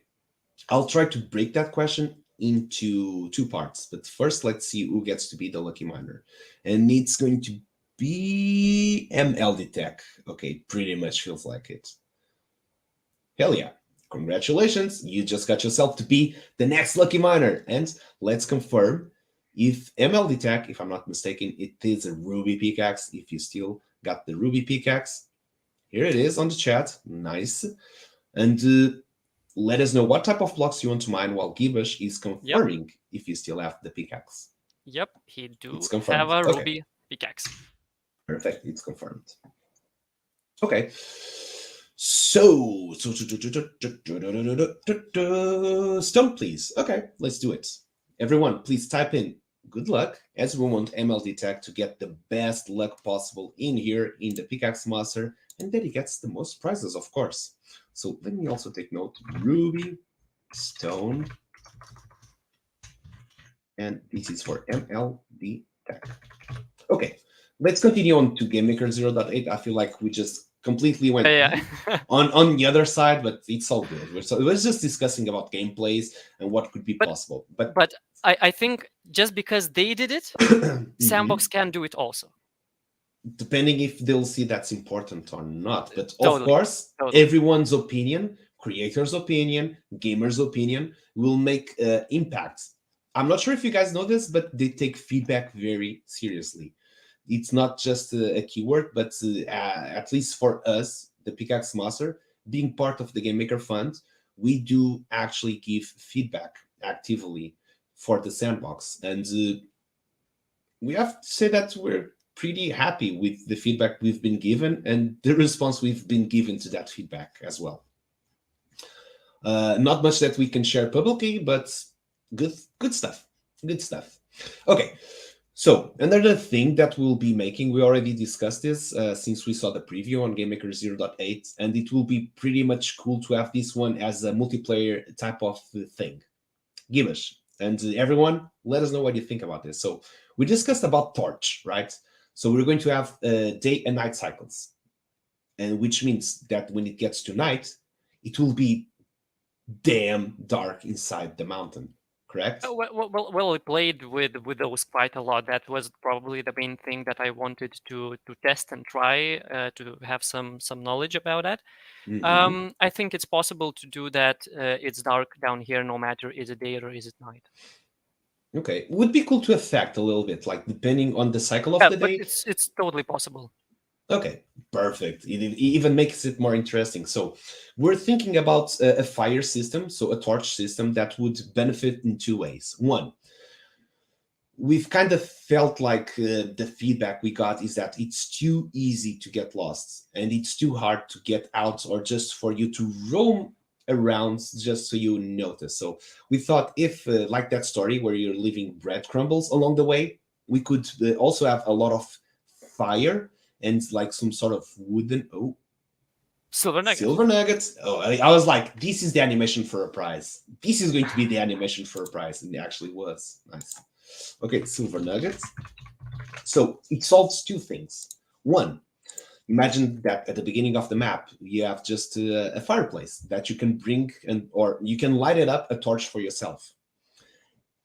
I'll try to break that question into 2 parts, but first let's see who gets to be the lucky miner, and it's going to be MLD Tech. Okay, pretty much feels like it. Hell yeah. Congratulations, you just got yourself to be the next lucky miner. And let's confirm if MLD Tech, if I'm not mistaken, it is a ruby pickaxe. If you still got the ruby pickaxe, here it is on the chat. Nice. And let us know what type of blocks you want to mine while Gibash is confirming if you still have the pickaxe. Yep, he do confirmed. have a Okay. ruby pickaxe. Perfect, it's confirmed. Okay. So, stone, please. Okay, let's do it. Everyone, please type in good luck, as we want MLD Tech to get the best luck possible in here in the Pickaxe Master, and that he gets the most prizes, of course. So let me also take note: ruby, stone, and this is for MLD Tech. Okay, let's continue on to GameMaker 0.8. I feel like we just completely went on the other side, but it's all good. We're just discussing about gameplays and what could be possible. But I think just because they did it, Sandbox can do it also. Depending if they'll see that's important or not. But Totally. Of course, everyone's opinion, creator's opinion, gamer's opinion will make impact. I'm not sure if you guys know this, but they take feedback very seriously. It's not just a keyword, but at least for us, the Pickaxe Master, being part of the Game Maker Fund, we do actually give feedback actively for the sandbox. And we have to say that we're pretty happy with the feedback we've been given and the response we've been given to that feedback as well. Not much that we can share publicly, but good stuff. Good stuff. Okay. So another thing that we'll be making, we already discussed this since we saw the preview on GameMaker 0.8, and it will be pretty much cool to have this one as a multiplayer type of thing. Gibash, and everyone, let us know what you think about this. So we discussed about Torch, right? So we're going to have day and night cycles, and which means that when it gets to night, it will be damn dark inside the mountain. Correct? Well, we played with those quite a lot. That was probably the main thing that I wanted to test and try to have some knowledge about that. Mm-hmm. I think it's possible to do that. It's dark down here, no matter is it day or is it night. Okay, would be cool to affect a little bit, like depending on the cycle of the day. But it's totally possible. Okay, perfect. It even makes it more interesting. So we're thinking about a fire system, so a torch system that would benefit in 2 ways. One, we've kind of felt like the feedback we got is that it's too easy to get lost and it's too hard to get out, or just for you to roam around just so you notice. So we thought if like that story where you're leaving breadcrumbs along the way, we could also have a lot of fire and like some sort of wooden silver nuggets. I was like, this is the animation for a prize. This is going to be the animation for a prize, and it actually was. Nice. Okay, silver nuggets. So it solves 2 things. One, imagine that at the beginning of the map you have just a fireplace that you can bring, or you can light it up a torch for yourself,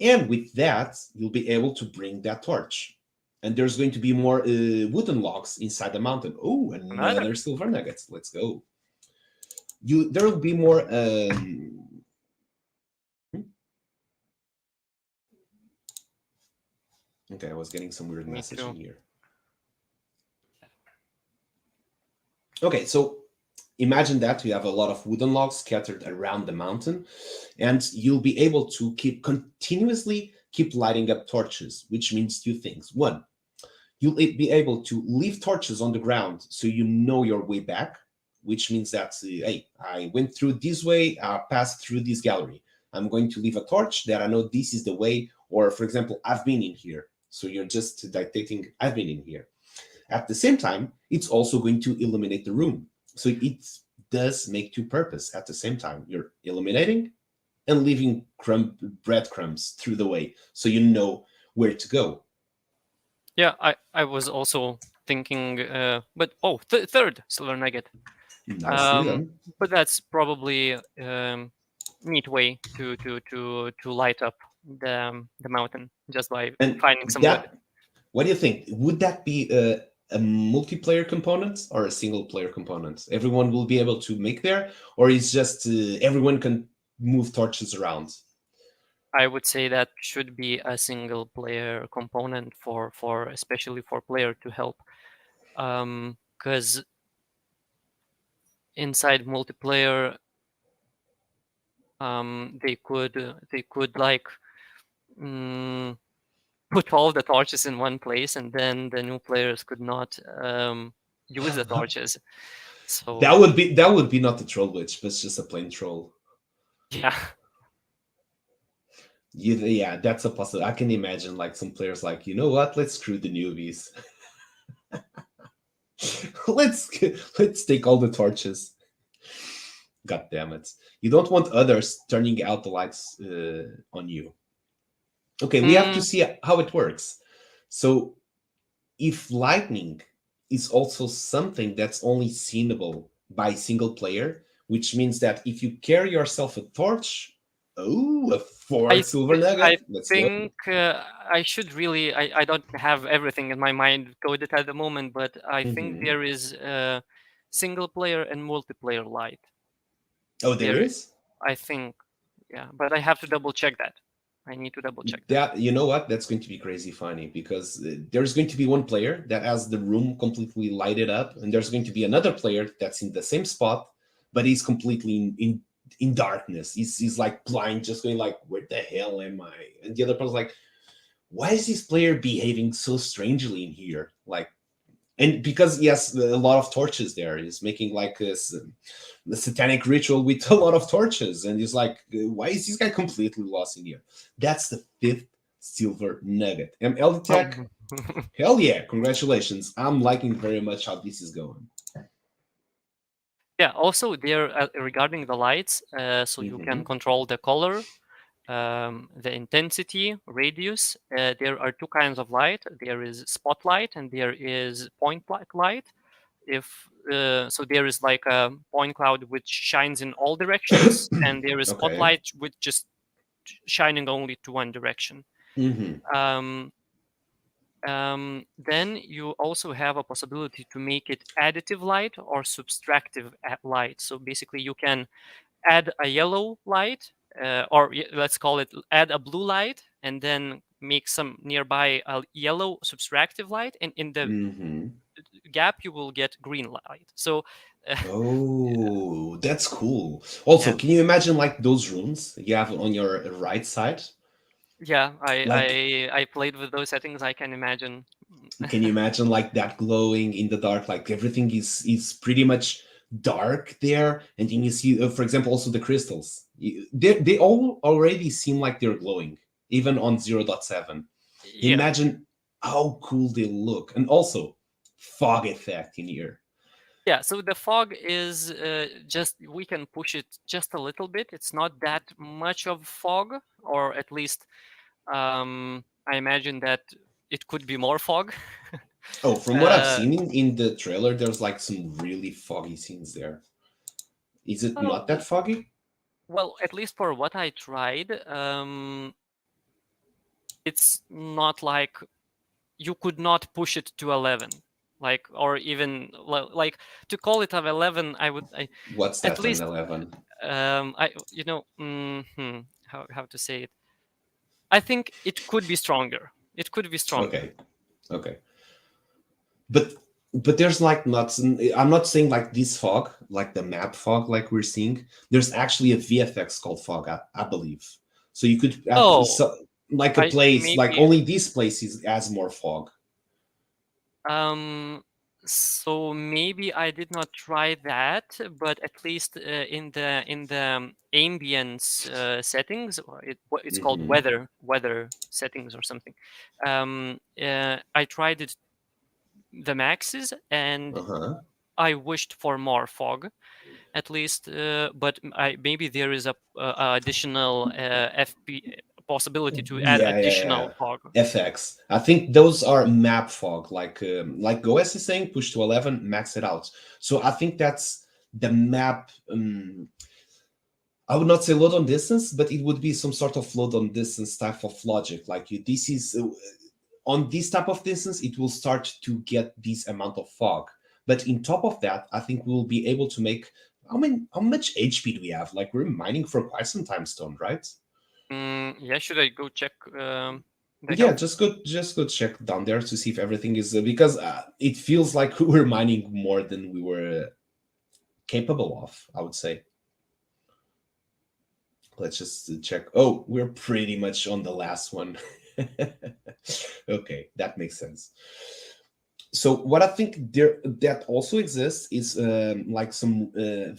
and with that you'll be able to bring that torch. And there's going to be more wooden logs inside the mountain. Oh, another silver nuggets. Let's go. There will be more. Okay, I was getting some weird message in here. Okay, so imagine that you have a lot of wooden logs scattered around the mountain, and you'll be able to continuously keep lighting up torches, which means 2 things. One, you'll be able to leave torches on the ground so you know your way back, which means that, hey, I went through this way, I passed through this gallery. I'm going to leave a torch that I know this is the way, or for example, I've been in here. So you're just dictating, I've been in here. At the same time, it's also going to illuminate the room. So it does make two purpose at the same time. You're illuminating and leaving breadcrumbs through the way, so you know where to go. Yeah, I was also thinking, but third silver nugget. Nicely done. But that's probably neat way to light up the mountain just by And finding some wood. that, what do you think? Would that be a multiplayer component or a single player component? Everyone will be able to make there, or is just everyone can move torches around? I would say that should be a single player component for especially for player to help, because inside multiplayer, they could like put all the torches in one place, and then the new players could not use the torches. So that would be not the troll witch, but just a plain troll. yeah. Yeah, that's a possibility. I can imagine like some players like, you know what? Let's screw the newbies. let's take all the torches. God damn it! You don't want others turning out the lights on you. Okay, we have to see how it works. So, if lightning is also something that's only seenable by single player, which means that if you carry yourself a torch, a fourth silver nugget. I Let's think I should really. I don't have everything in my mind coded at the moment, but I think there is single player and multiplayer light. Oh, there is? I think, yeah, but I have to double check that. I need to double check that. You know what? That's going to be crazy funny, because there's going to be one player that has the room completely lighted up, and there's going to be another player that's in the same spot, but he's completely in darkness. He's like blind, just going like, where the hell am I? And the other person's like, why is this player behaving so strangely in here? Like, and because he has a lot of torches there, he's making like this the satanic ritual with a lot of torches, and he's like, why is this guy completely lost in here? That's the fifth silver nugget. And LDTech, hell yeah, congratulations. I'm liking very much how this is going. Yeah, also there regarding the lights, so you can control the color, the intensity, radius. There are two kinds of light. There is spotlight and there is point light. If so, there is like a point cloud which shines in all directions, and there is spotlight with just shining only to one direction. Then you also have a possibility to make it additive light or subtractive light. So basically, you can add a yellow light, or let's call it add a blue light, and then make some nearby a yellow subtractive light, and in the gap you will get green light. So that's cool. Also, can you imagine like those runes you have on your right side? Yeah, I played with those settings. I can imagine. Can you imagine like that glowing in the dark? Like everything is pretty much dark there, and then you see, for example, also the crystals. They all already seem like they're glowing, even on 0.7. Yeah. Imagine how cool they look, and also fog effect in here. Yeah, so the fog is just, we can push it just a little bit. It's not that much of fog, or at least I imagine that it could be more fog. Oh, from what I've seen in the trailer, there's like some really foggy scenes there. Is it not that foggy? Well, at least for what I tried, it's not like you could not push it to 11. Like, or even like to call it of 11, What's that at least 11? How to say it? I think it could be stronger. It could be stronger. Okay. But there's like not. I'm not saying like this fog, like the map fog, like we're seeing. There's actually a VFX called fog, I believe. So you could have like a place, like only this place has more fog. So maybe I did not try that, but at least in the ambience settings, or it's called Mm-hmm. weather settings or something. I tried it the maxes, and Uh-huh. I wished for more fog, at least. But maybe there is a additional FP possibility to add Yeah, yeah, additional yeah. fog. FX. I think those are map fog, like GoS is saying, push to 11, max it out. So I think that's the map. I would not say load on distance, but it would be some sort of load on distance type of logic. Like you, this is on this type of distance, it will start to get this amount of fog. But in top of that, I think we'll be able to make. I mean, how much HP do we have? Like we're mining for quite some time, Stone, right? Yeah, should I go check the Yeah, health? just go check down there to see if everything is because it feels like we were mining more than we were capable of. I would say. Let's just check. Oh, we're pretty much on the last one. Okay, that makes sense. So what I think there that also exists is like some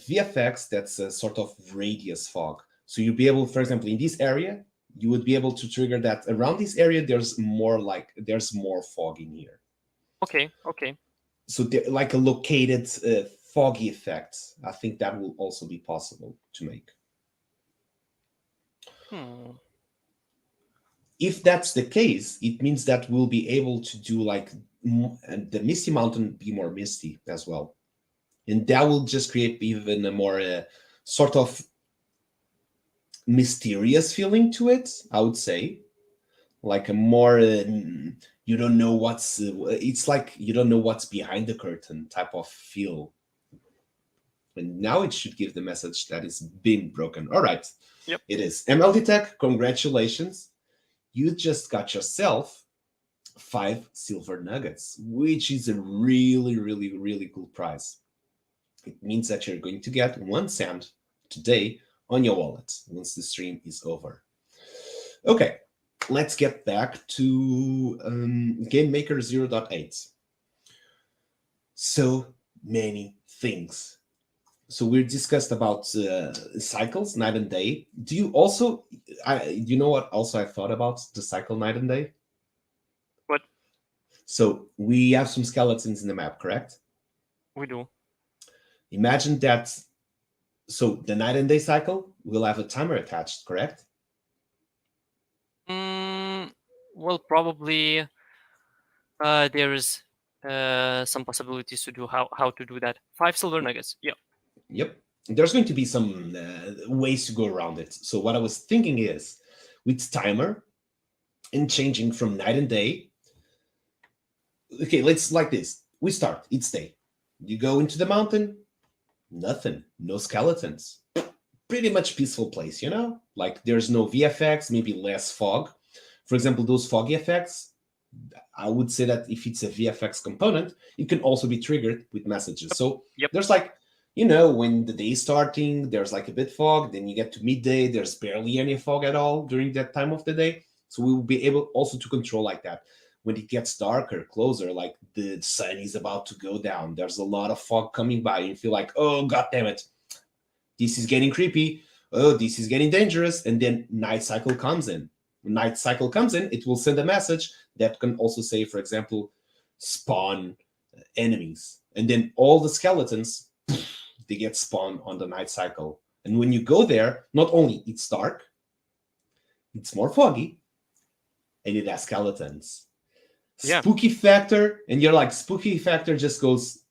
VFX that's a sort of radius fog. So you'll be able, for example, in this area, you would be able to trigger that around this area. There's more fog in here. Okay, okay. So like a located foggy effect. I think that will also be possible to make. Hmm. If that's the case, it means that we'll be able to do like the Misty Mountain be more misty as well, and that will just create even a more sort of mysterious feeling to it. I would say, like a more you don't know what's. It's like you don't know what's behind the curtain type of feel. And now it should give the message that it's been broken. All right, Yep. it is. MLD Tech, congratulations! You just got yourself 5 silver nuggets, which is a really, really, really cool prize. It means that you're going to get 1 cent today on your wallet once the stream is over. Okay, let's get back to GameMaker 0.8. So many things. So we discussed about cycles, night and day. Do you also, you know what? Also, I thought about the cycle night and day. What So we have some skeletons in the map, correct? we do? Imagine that. So the night and day cycle will have a timer attached, correct? Mm, well, probably there is some possibilities to do how to do that. 5 silver nuggets. Yeah. Yep. There's going to be some ways to go around it. So what I was thinking is, with timer and changing from night and day. Okay, let's like this. We start. It's day. You go into the mountain. Nothing. No skeletons. Pretty much peaceful place, you know? Like there's no VFX, maybe less fog. For example, those foggy effects, I would say that if it's a VFX component, it can also be triggered with messages. So Yep. there's like, when the day is starting, there's like a bit fog. Then you get to midday, there's barely any fog at all during that time of the day. So we will be able also to control like that. When it gets darker, closer, like the sun is about to go down, there's a lot of fog coming by. You feel like, oh, god damn it, this is getting creepy. Oh, this is getting dangerous. And then night cycle comes in. When night cycle comes in, it will send a message that can also say, for example, spawn enemies. And then all the skeletons, they get spawned on the night cycle. And when you go there, not only it's dark, it's more foggy, and it has skeletons. Yeah. Spooky factor, and you're like, spooky factor just goes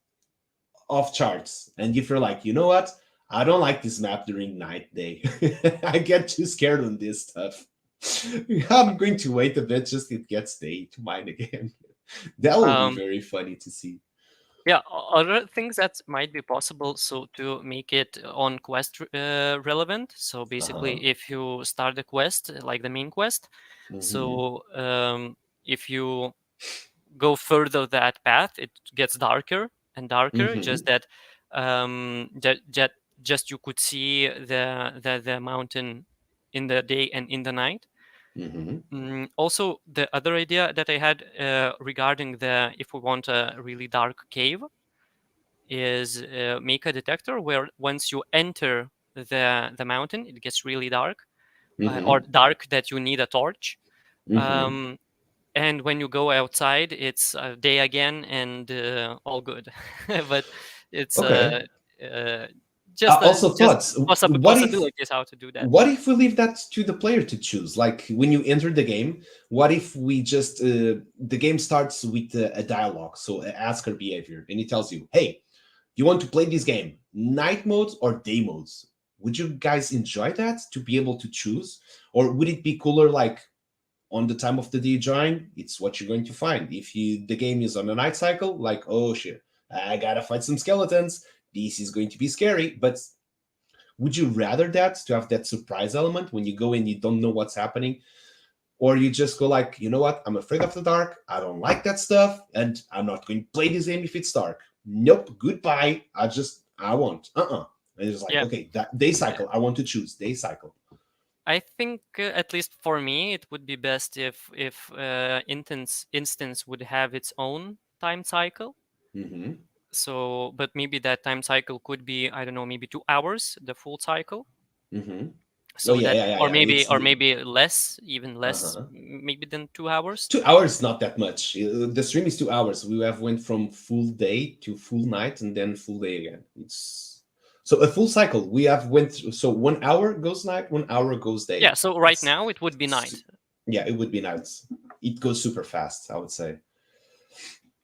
off charts. And if you're like, you know what? I don't like this map during night day. I get too scared on this stuff. I'm going to wait a bit just it gets day to mine again. That will be very funny to see. Yeah, other things that might be possible, so to make it on quest relevant. So basically, Uh-huh. if you start a quest, like the main quest, Mm-hmm. so if you go further that path, it gets darker and darker. Mm-hmm. Just that, just you could see the mountain in the day and in the night. Also, the other idea that I had regarding if we want a really dark cave is make a detector where once you enter the mountain, it gets really dark, or dark that you need a torch. And when you go outside, it's day again and all good. But it's Okay. just Also, just thoughts. possibilities how to do that. What if we leave that to the player to choose? Like when you enter the game, what if we just the game starts with a dialogue, so a asker behavior, and it tells you, "Hey, you want to play this game, night modes or day modes?" Would you guys enjoy that to be able to choose, or would it be cooler like on the time of the day you join, it's what you're going to find. If the game is on a night cycle, like, oh shit, I gotta fight some skeletons. This is going to be scary. But would you rather that to have that surprise element when you go in, you don't know what's happening, or you just go like, you know what, I'm afraid of the dark. I don't like that stuff, and I'm not going to play this game if it's dark. Nope, goodbye. I want. And it's like, Yeah. okay, that day cycle. I want to choose day cycle. I think at least for me, it would be best if instance would have its own time cycle. So, but maybe that time cycle could be, I don't know, maybe 2 hours, the full cycle. So Oh yeah, or maybe It's less, even less, maybe than 2 hours. 2 hours, not that much. The stream is 2 hours. We have went from full day to full night and then full day again. It's so a full cycle. We have went so 1 hour goes night, 1 hour goes day. Yeah. So right now it would be night. Yeah, it would be night. It goes super fast, I would say.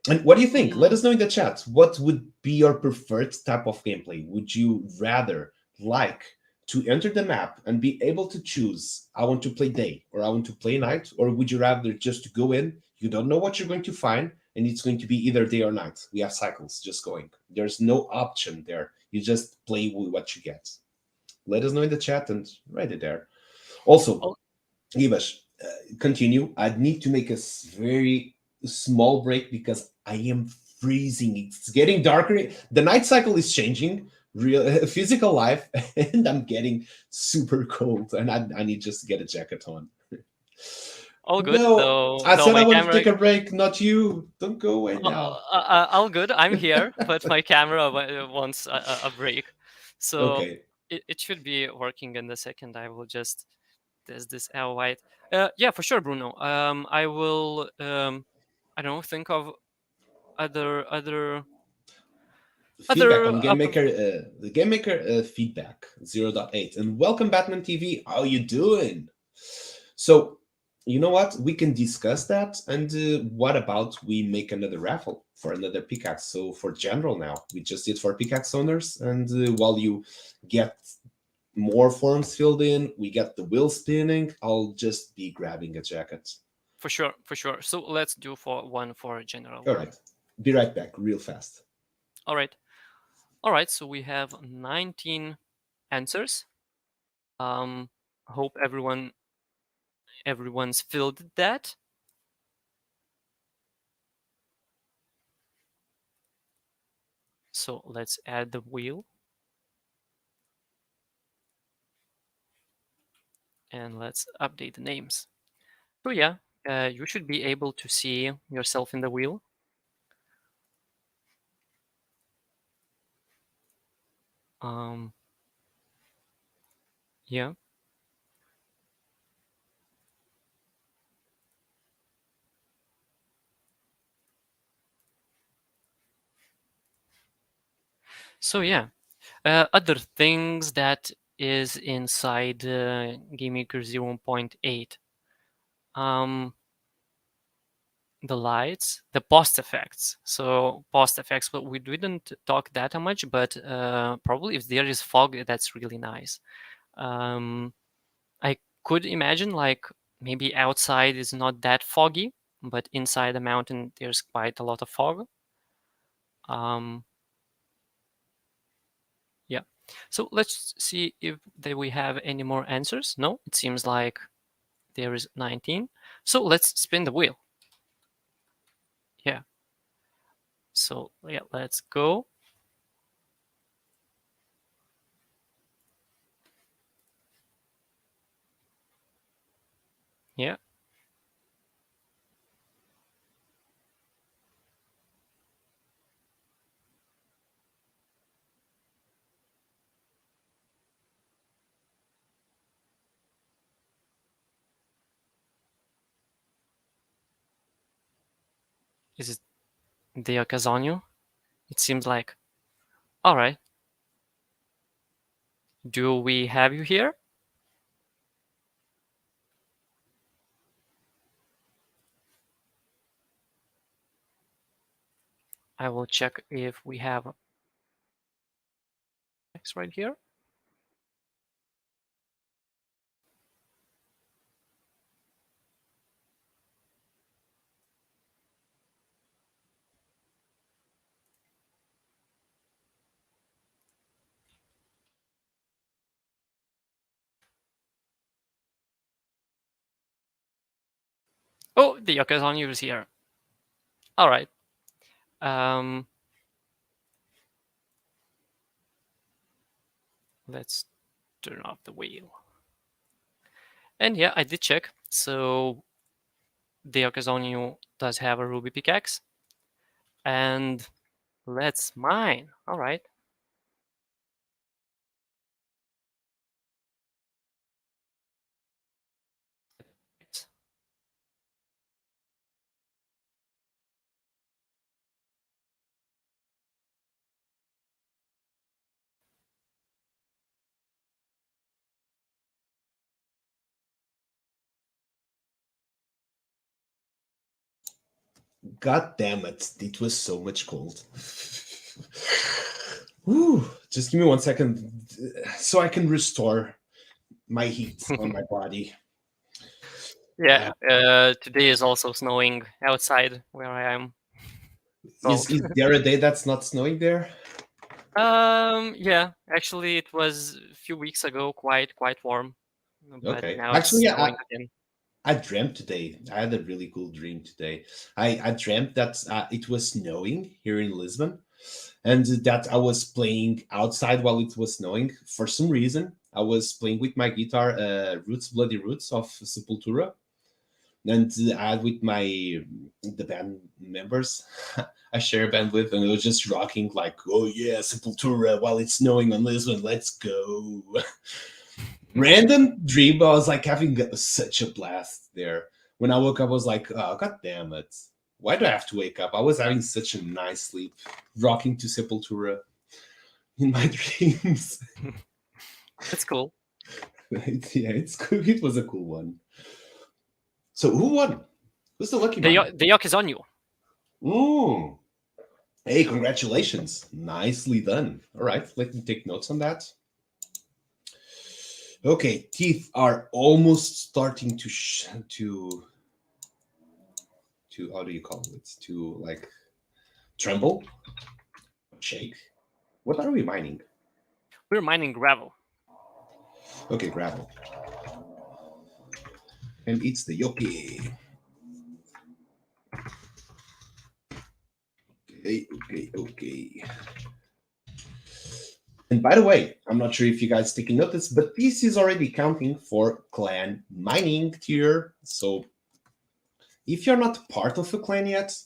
And what do you think? Let us know in the chat. What would be your preferred type of gameplay? Would you rather like to enter the map and be able to choose, I want to play day or I want to play night? Or would you rather just go in, you don't know what you're going to find, and it's going to be either day or night? We have cycles just going. There's no option there. You just play with what you get. Let us know in the chat and write it there. Also, Ivash, continue. I need to make a very small break because I am freezing. It's getting darker. The night cycle is changing, real physical life, and I'm getting super cold. And I need just to get a jacket on. All good. No, I said my I wanted camera. to take a break, not you. Don't go away now. All good. I'm here, but my camera wants a break. So Okay. it should be working in a second. I will just test this out. White. Yeah, for sure, Bruno. I will. I don't know. Think of other Feedback on Game Maker, the Game Maker feedback 0.8. And welcome, Batman TV. How you doing? So, you know what? We can discuss that. And what about we make another raffle for another pickaxe? So for general now, we just did for pickaxe owners. And while you get more forms filled in, we get the wheel spinning. I'll just be grabbing a jacket. For sure. So let's do one for general. All right. Be right back real fast. All right. So we have 19 answers. Hope everyone's filled that. So let's add the wheel. And let's update the names. So yeah, you should be able to see yourself in the wheel. Yeah. So yeah, other things that is inside GameMaker 0.8. The lights, the post effects. So post effects, but we didn't talk that much, but probably if there is fog, that's really nice. I could imagine like maybe outside is not that foggy, but inside the mountain there's quite a lot of fog. Yeah. So let's see if we have any more answers. No, it seems like there is 19. So let's spin the wheel. Yeah. So yeah, let's go. Yeah. Is it the Okazonyu? It seems like. All right. Do we have you here? I will check if we have X right here. Oh, the Okazonyu is here. All right. Um, let's turn off the wheel. And yeah, I did check. So the Okazonyu does have a ruby pickaxe. And let's mine. All right. God damn it. It was so much cold. Whew. Just give me 1 second so I can restore my heat on my body. Yeah, today is also snowing outside where I am. Is there a day that's not snowing there? Yeah, actually, it was a few weeks ago, quite warm, but Okay. now it's Actually, snowing again. I dreamt today. I had a really cool dream today. I dreamt that it was snowing here in Lisbon, and that I was playing outside while it was snowing. For some reason, I was playing with my guitar, "Roots, Bloody Roots" of Sepultura, and I had with the band members I share a band with, and it was just rocking like, "Oh yeah, Sepultura while it's snowing on Lisbon, let's go." Random dream, but I was like having such a blast there. When I woke up, I was like, "Oh, god damn it. Why do I have to wake up?" I was having such a nice sleep, rocking to Sepultura in my dreams. It's cool. Yeah, it's cool. It was a cool one. So who won? Who's the lucky man? The Yok is on you. Mm. Hey, congratulations. Nicely done. All right, let me take notes on that. Okay, teeth are almost starting to how do you call it? To like tremble, shake. What are we mining? We're mining gravel. Okay, gravel. And it's the yoki. Okay. And by the way, I'm not sure if you guys taking notice, but this is already counting for clan mining tier. So if you're not part of a clan yet,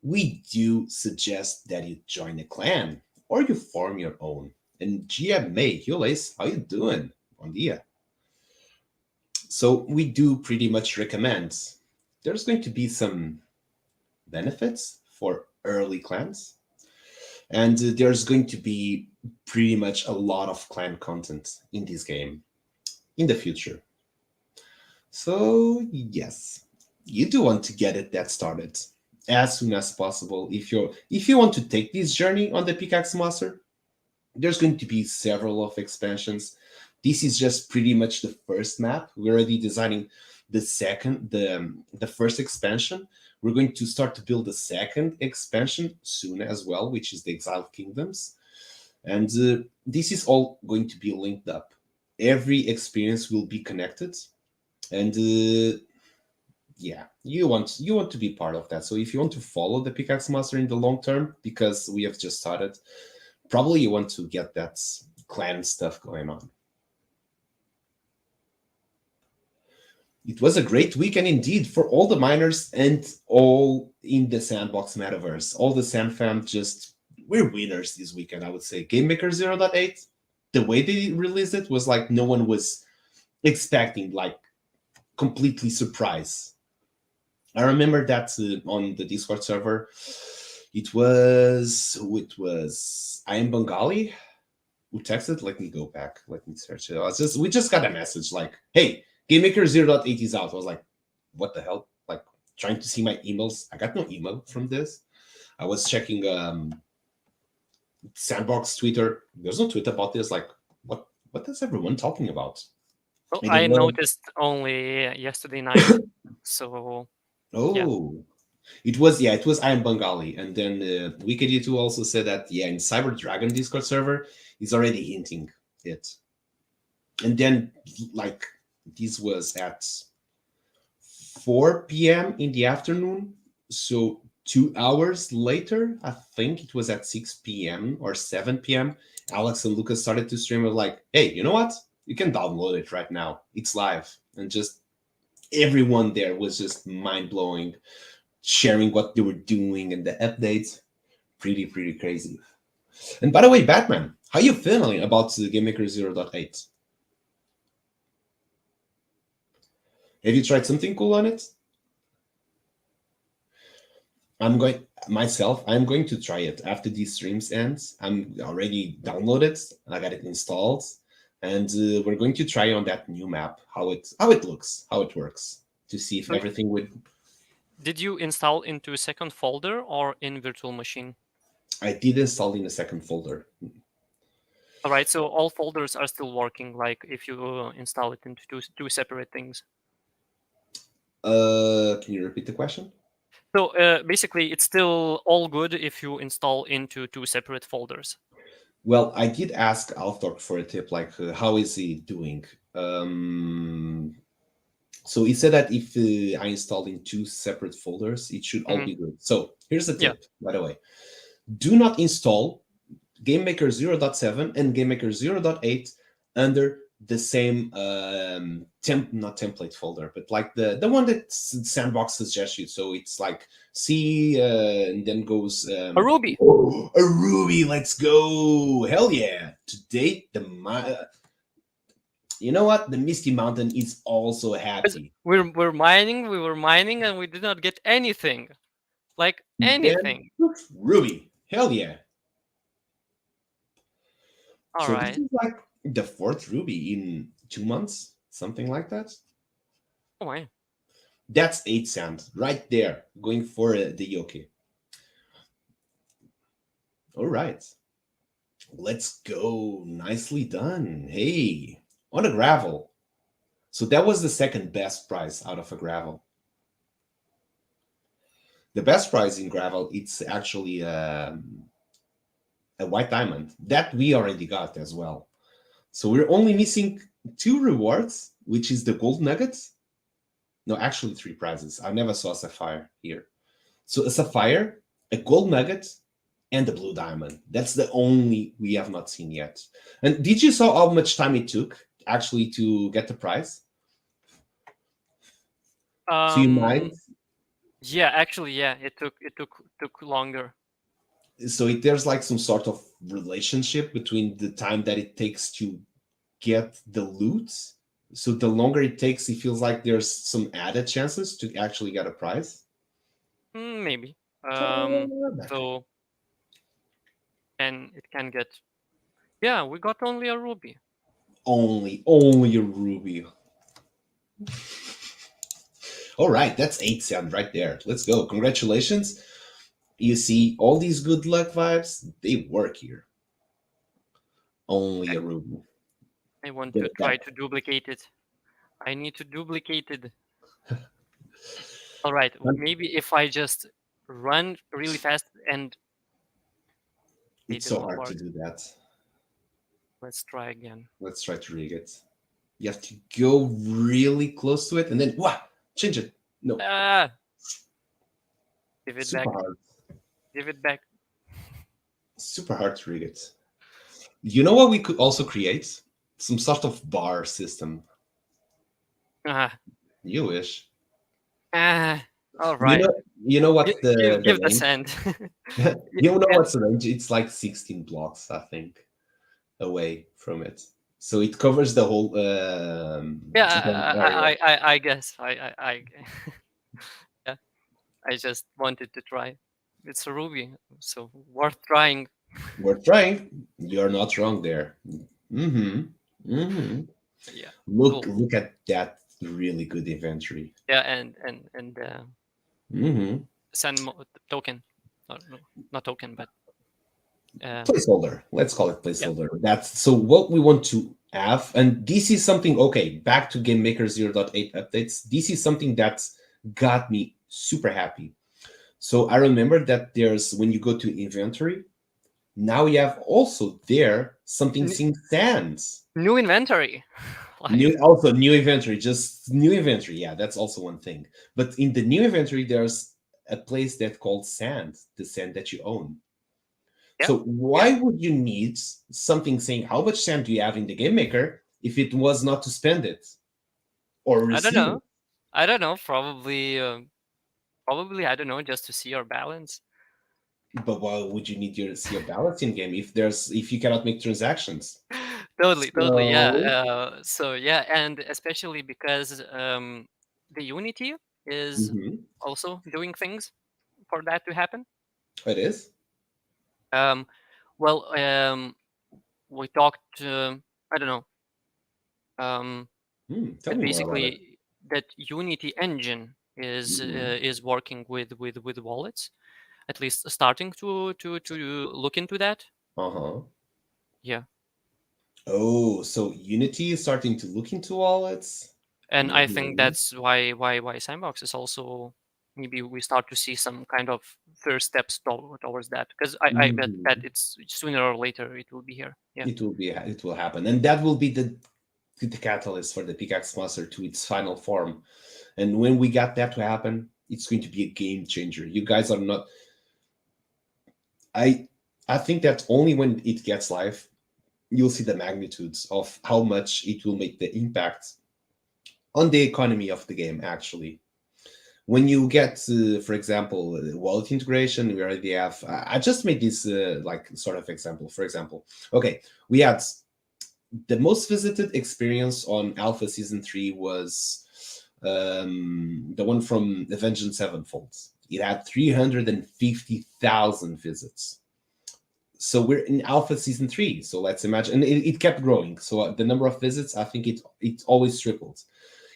we do suggest that you join a clan or you form your own. And GM Yules, how you doing? Bon dia. So we do pretty much recommend. There's going to be some benefits for early clans, and there's going to be pretty much a lot of clan content in this game in the future. So yes, you do want to get that started as soon as possible. If you want to take this journey on the Pickaxe Master, there's going to be several of expansions. This is just pretty much the first map. We're already designing the first expansion. We're going to start to build the second expansion soon as well, which is the Exiled Kingdoms. And this is all going to be linked up. Every experience will be connected. And yeah, you want to be part of that. So if you want to follow the Pickaxe Master in the long term, because we have just started, probably you want to get that clan stuff going on. It was a great weekend indeed for all the miners and all in the Sandbox metaverse. All the Sand fam we're winners this weekend, I would say. Game Maker 0.8, the way they released it was like no one was expecting, like completely surprised. I remember that on the Discord server, it was I am Bengali who texted. Let me go back. Let me search it. We just got a message like, "Hey, GameMaker 0.8 is out." I was like, "What the hell?" Like trying to see my emails. I got no email from this. I was checking Sandbox Twitter. There's no tweet about this. Like, what is everyone talking about? Well, And I then, noticed only yesterday night. So yeah. oh, it was I am Bengali, and then Wicked U2 also said that in Cyber Dragon Discord server is already hinting it, and then like this was at 4 p.m. in the afternoon, so 2 hours later, I think it was at 6 p.m. or 7 p.m. Alex and Lucas started to stream. Of like, hey, you know what? You can download it right now. It's live, and just everyone there was just mind blowing, sharing what they were doing and the updates. Pretty crazy. And by the way, Batman, how you feeling about the GameMaker 0.8? Have you tried something cool on it? I'm going to try it after these streams ends. I'm already downloaded. I got it installed, and we're going to try on that new map how it looks, how it works, to see if So everything would. did you install into a second folder or in virtual machine? I did install in a second folder. All right, so all folders are still working, like if you install it into two separate things. Can you repeat the question? So basically, it's still all good if you install into two separate folders. Well, I did ask Alfdork for a tip, like how is he doing? So he said that if I installed in two separate folders, it should all be good. So here's the Yeah. tip, by the way. Do not install GameMaker 0.7 and GameMaker 0.8 under the same not template folder, but like the one that Sandbox suggests you. So it's like C and then goes A Ruby. Oh, a Ruby. Let's go! Hell yeah! Today you know what? The Misty Mountain is also happy. We were mining, and we did not get anything, like anything. Then, Ruby. Hell yeah! All So right. this is like the fourth Ruby in 2 months, something like that. Oh my. That's 8 cent right there, going for the Yoki. All right. Let's go. Nicely done. Hey, on a gravel. So that was the second best prize out of a gravel. The best prize in gravel, it's actually a white diamond that we already got as well. So we're only missing 2 rewards, which is the gold nuggets. No, actually 3 prizes. I never saw a sapphire here. So a sapphire, a gold nugget, and the blue diamond. That's the only we have not seen yet. And did you saw how much time it took actually to get the prize? So you might. Yeah, actually, yeah, it took longer. So there's like some sort of relationship between the time that it takes to get the loot. So the longer it takes, it feels like there's some added chances to actually get a prize. Maybe. So, and it can get. Yeah, we got only a ruby. Only a ruby. All right, that's 8 cent right there. Let's go. Congratulations. You see, all these good luck vibes, they work here. Only a ruby. I want to try to duplicate it. I need to duplicate it. All right, maybe if I just run really fast and it's so hard to do that. Let's try again. Let's try to rig it. You have to go really close to it and then change it. No. Give it Super back. Hard. Give it back. Super hard to rig it. You know what we could also create? Some sort of bar system. You wish. All right. You know what the give the sand. You know what's the range? It's like 16 blocks, I think, away from it. So it covers the whole. I guess. I yeah. I just wanted to try. It's a Ruby, so worth trying. We're trying. You're not wrong there. Mm-hmm. Mm-hmm. Yeah, Look, cool. look at that really good inventory. Yeah, and Mm-hmm. token, no, not token, but Placeholder. Let's call it yeah. placeholder. That's so what we want to have. And this is something, okay, back to Game Maker 0.8 updates. This is something that got me super happy. So I remember that there's when you go to inventory, now you have also there something N- saying sands. New inventory. Like, New inventory, just new inventory. Yeah, that's also one thing. But in the new inventory, there's a place that called sand, the sand that you own. yeah, So yeah. why would you need something saying how much sand do you have in the game maker if it was not to spend it or I don't receive know. it? I don't know. Probably I don't know, just to see your balance. But why would you need your see your balance in game if you cannot make transactions? Totally, yeah. So So yeah, and especially because the Unity is mhm, also doing things for that to happen. it is. Um, well, we talked. I don't know. Tell That me more about it. basically that Unity engine Mhm. is working with wallets. At least starting to look into that. Uh-huh. Yeah, Oh, so Unity is starting to look into wallets. and I think Mhm. that's why Sandbox is also, maybe we start to see some kind of first steps towards that, because I bet that Mhm. it's sooner or later it will be here. Yeah. It will happen, and that will be the catalyst for the Pickaxe Master to its final form. And when we got that to happen, it's going to be a game changer. You guys are not. I I think that only when it gets live, you'll see the magnitudes of how much it will make the impact on the economy of the game. Actually, when you get, for example, wallet integration, we already have. I just made this like sort of example. For example, okay, we had the most visited experience on Alpha Season 3 was the one from Avenged Sevenfold. It had 350,000 visits. So we're in Alpha Season 3. So let's imagine, and it kept growing. So the number of visits, I think it always tripled.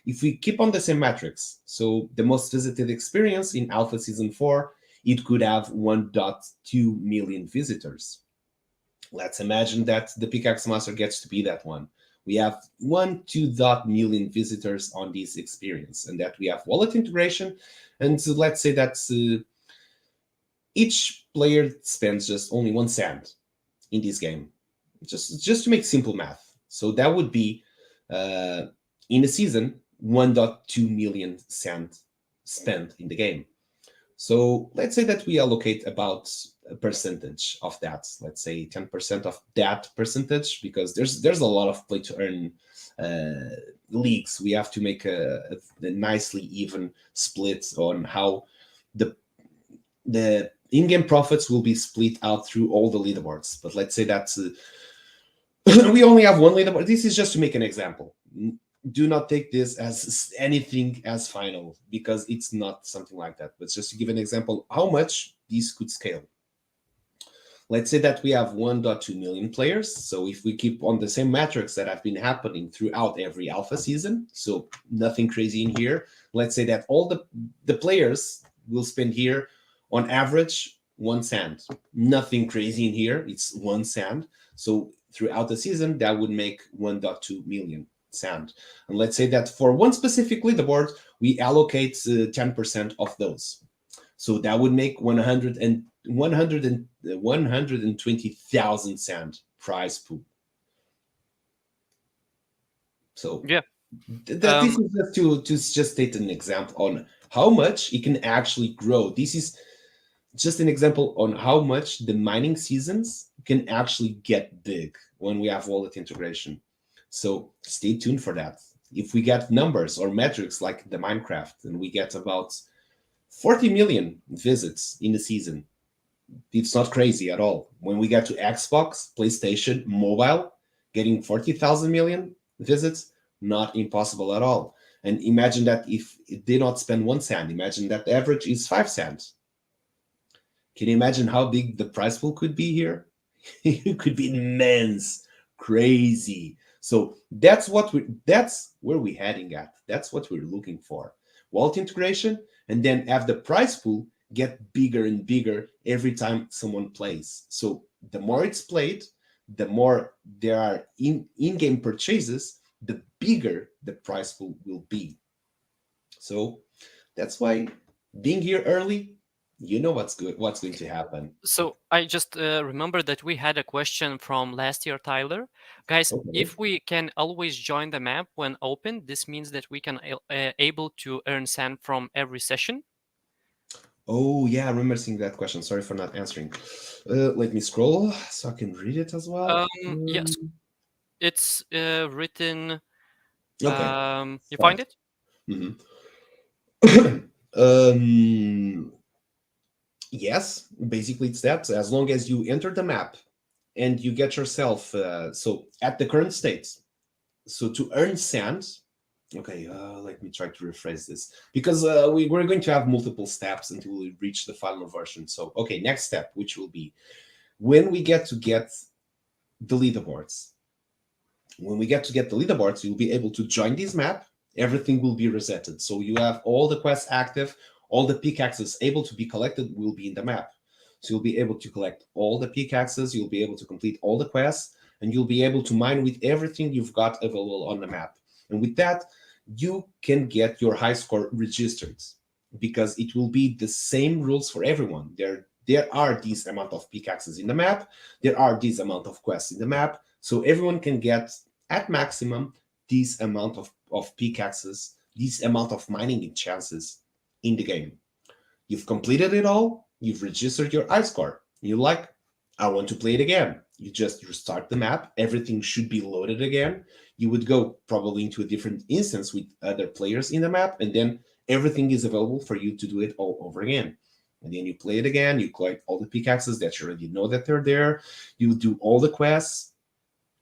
If we keep on the same metrics, so the most visited experience in Alpha Season 4, it could have 1.2 million visitors. Let's imagine that the Pickaxe Master gets to be that one. We have 1.2 million visitors on this experience, and that we have wallet integration. And so let's say that each player spends just only 1 cent in this game, just to make simple math. So that would be uh, in a season 1.2 million cent spent in the game. So let's say that we allocate about a percentage of that. Let's say 10% of that percentage, because there's a lot of play to earn leagues. We have to make a nicely even split on how the the in-game profits will be split out through all the leaderboards. But let's say that we only have one leaderboard. This is just to make an example. Do not take this as anything as final, because it's not something like that. But just to give an example how much these could scale. Let's say that we have 1.2 million players. So if we keep on the same metrics that have been happening throughout every alpha season, so nothing crazy in here, let's say that all the players will spend here on average 1 cent. Nothing crazy in here. It's 1 cent. So throughout the season, that would make 1.2 million cent. And let's say that for one specific leaderboard, we allocate 10% of those. So that would make 120,000 cent prize pool. So Yeah. this is just to state an example on how much it can actually grow. This is just an example on how much the mining seasons can actually get big when we have wallet integration. So stay tuned for that. If we get numbers or metrics like the Minecraft, and we get about 40 million visits in the season, it's not crazy at all. When we get to Xbox, PlayStation, mobile, getting 40,000 million visits, not impossible at all. And imagine that if it did not spend 1 cent, imagine that the average is 5 cents. Can you imagine how big the price pool could be here? It could be immense, crazy. So that's where we're heading at. That's what we're looking for. Wallet integration, and then have the price pool get bigger and bigger every time someone plays. So the more it's played, the more there are in-game purchases, the bigger the price pool will be. So that's why being here early, you know what's going to happen. So I just remember that we had a question from last year, Tyler. Guys, Okay. if we can always join the map when open, this means that we can able to earn sand from every session. Oh yeah, I remember seeing that question. Sorry for not answering. Let me scroll so I can read it as well. Yes, it's written. Okay. You find it? Mhm. Yes, basically it's that. As long as you enter the map and you get yourself so at the current state, so to earn sand. Okay, let me try to rephrase this because we're going to have multiple steps until we reach the final version. So, okay, next step, which will be when we get the leaderboards. When we get the leaderboards, you'll be able to join this map. Everything will be resetted. So you have all the quests active, all the pickaxes able to be collected will be in the map. So you'll be able to collect all the pickaxes, you'll be able to complete all the quests, and you'll be able to mine with everything you've got available on the map. And with that, you can get your high score registered because it will be the same rules for everyone. There are these amount of pickaxes in the map, there are these amount of quests in the map, so everyone can get at maximum this amount of pickaxes, this amount of mining chances in the game. You've completed it all, you've registered your high score. You're like, I want to play it again. You just restart the map, everything should be loaded again. You would go probably into a different instance with other players in the map, and then everything is available for you to do it all over again. And then you play it again, you collect all the pickaxes that you already know that they're there, you do all the quests,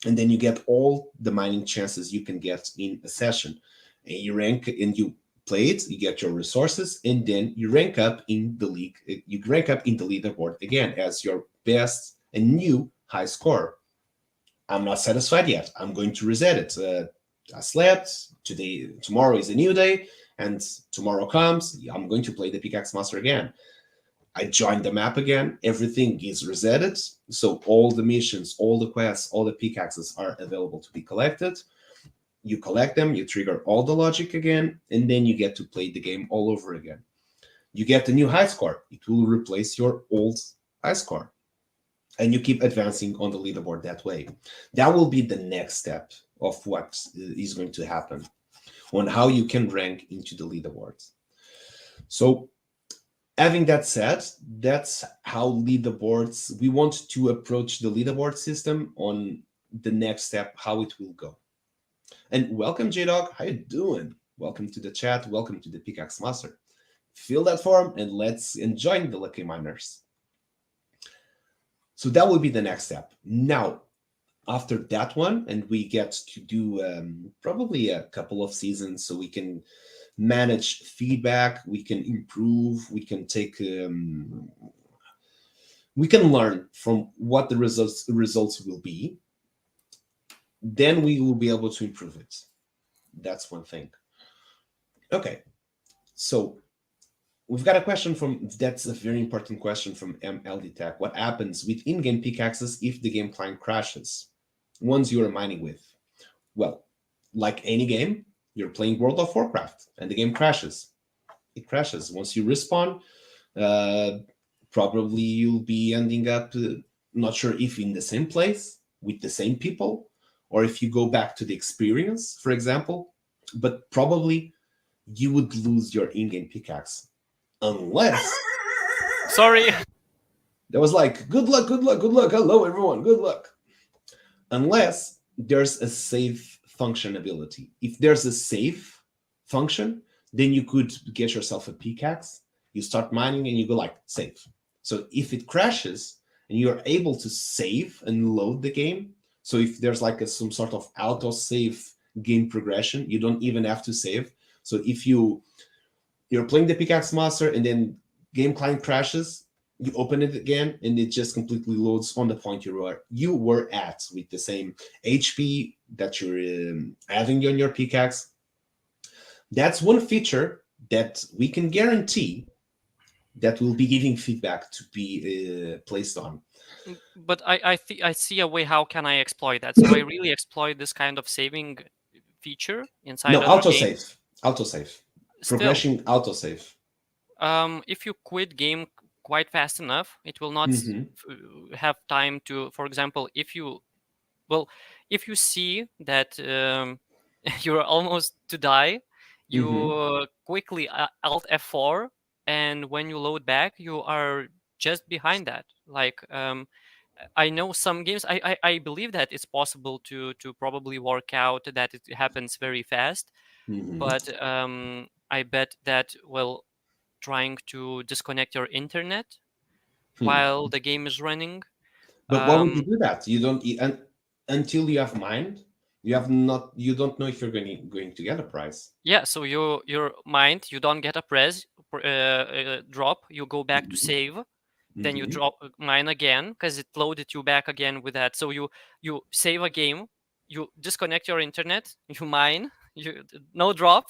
and then you get all the mining chances you can get in a session. And you rank and you play it, you get your resources, and then you rank up in the league. You rank up in the leaderboard again as your best and new high score. I'm not satisfied yet. I'm going to reset it. I slept. Tomorrow is a new day, and tomorrow comes. I'm going to play the Pickaxe Master again. I joined the map again. Everything is resetted. So all the missions, all the quests, all the pickaxes are available to be collected. You collect them, you trigger all the logic again, and then you get to play the game all over again. You get a new high score. It will replace your old high score. And you keep advancing on the leaderboard that way. That will be the next step of what is going to happen on how you can rank into the leaderboards. So having that said, that's how leaderboards, we want to approach the leaderboard system on the next step, how it will go. And welcome, J-Dog. How you doing? Welcome to the chat. Welcome to the Pickaxe Master. Fill that form and let's join the Lucky Miners. So that will be the next step. Now, after that one, and we get to do probably a couple of seasons so we can manage feedback, we can improve, we can take, we can learn from what the results will be. Then we will be able to improve it. That's one thing. Okay, so we've got a question that's a very important question from MLD Tech. What happens with in-game pickaxes if the game client crashes? Ones you are mining with. Well, like any game, you're playing World of Warcraft and the game crashes. It crashes. Once you respawn, probably you'll be ending up, not sure if in the same place with the same people, or if you go back to the experience, for example, but probably you would lose your in-game pickaxe. Unless... Sorry. That was like, good luck, good luck, good luck. Hello, everyone, good luck. Unless there's a save function ability. If there's a save function, then you could get yourself a pickaxe. You start mining and you go like, save. So if it crashes and you're able to save and load the game, so if there's like some sort of auto-save game progression, you don't even have to save. So if you're playing the Pickaxe Master and then game client crashes, you open it again and it just completely loads on the point you were at with the same HP that you're having on your pickaxe. That's one feature that we can guarantee that will be giving feedback to be placed on. But I see a way how can I exploit that. So I really exploit this kind of saving feature inside No, of the game. autosave, Still, progression autosave. if you quit game quite fast enough, it will not Mm-hmm. have time to. For example, if you see that you're almost to die, you Mm-hmm. quickly Alt F4, and when you load back, you are just behind that. Like I know some games. I believe that it's possible to probably work out that it happens very fast, Mm-hmm. but I bet that trying to disconnect your internet Hmm. while the game is running. But why would you Um, do that? You don't until you have mind. You don't know if you're going to get a prize. Yeah, so your mind, you don't get a drop, you go back to Mm-hmm. save, then you Mm-hmm. drop mine again because it loaded you back again with that. So you save a game, you disconnect your internet, you mine, you no drop,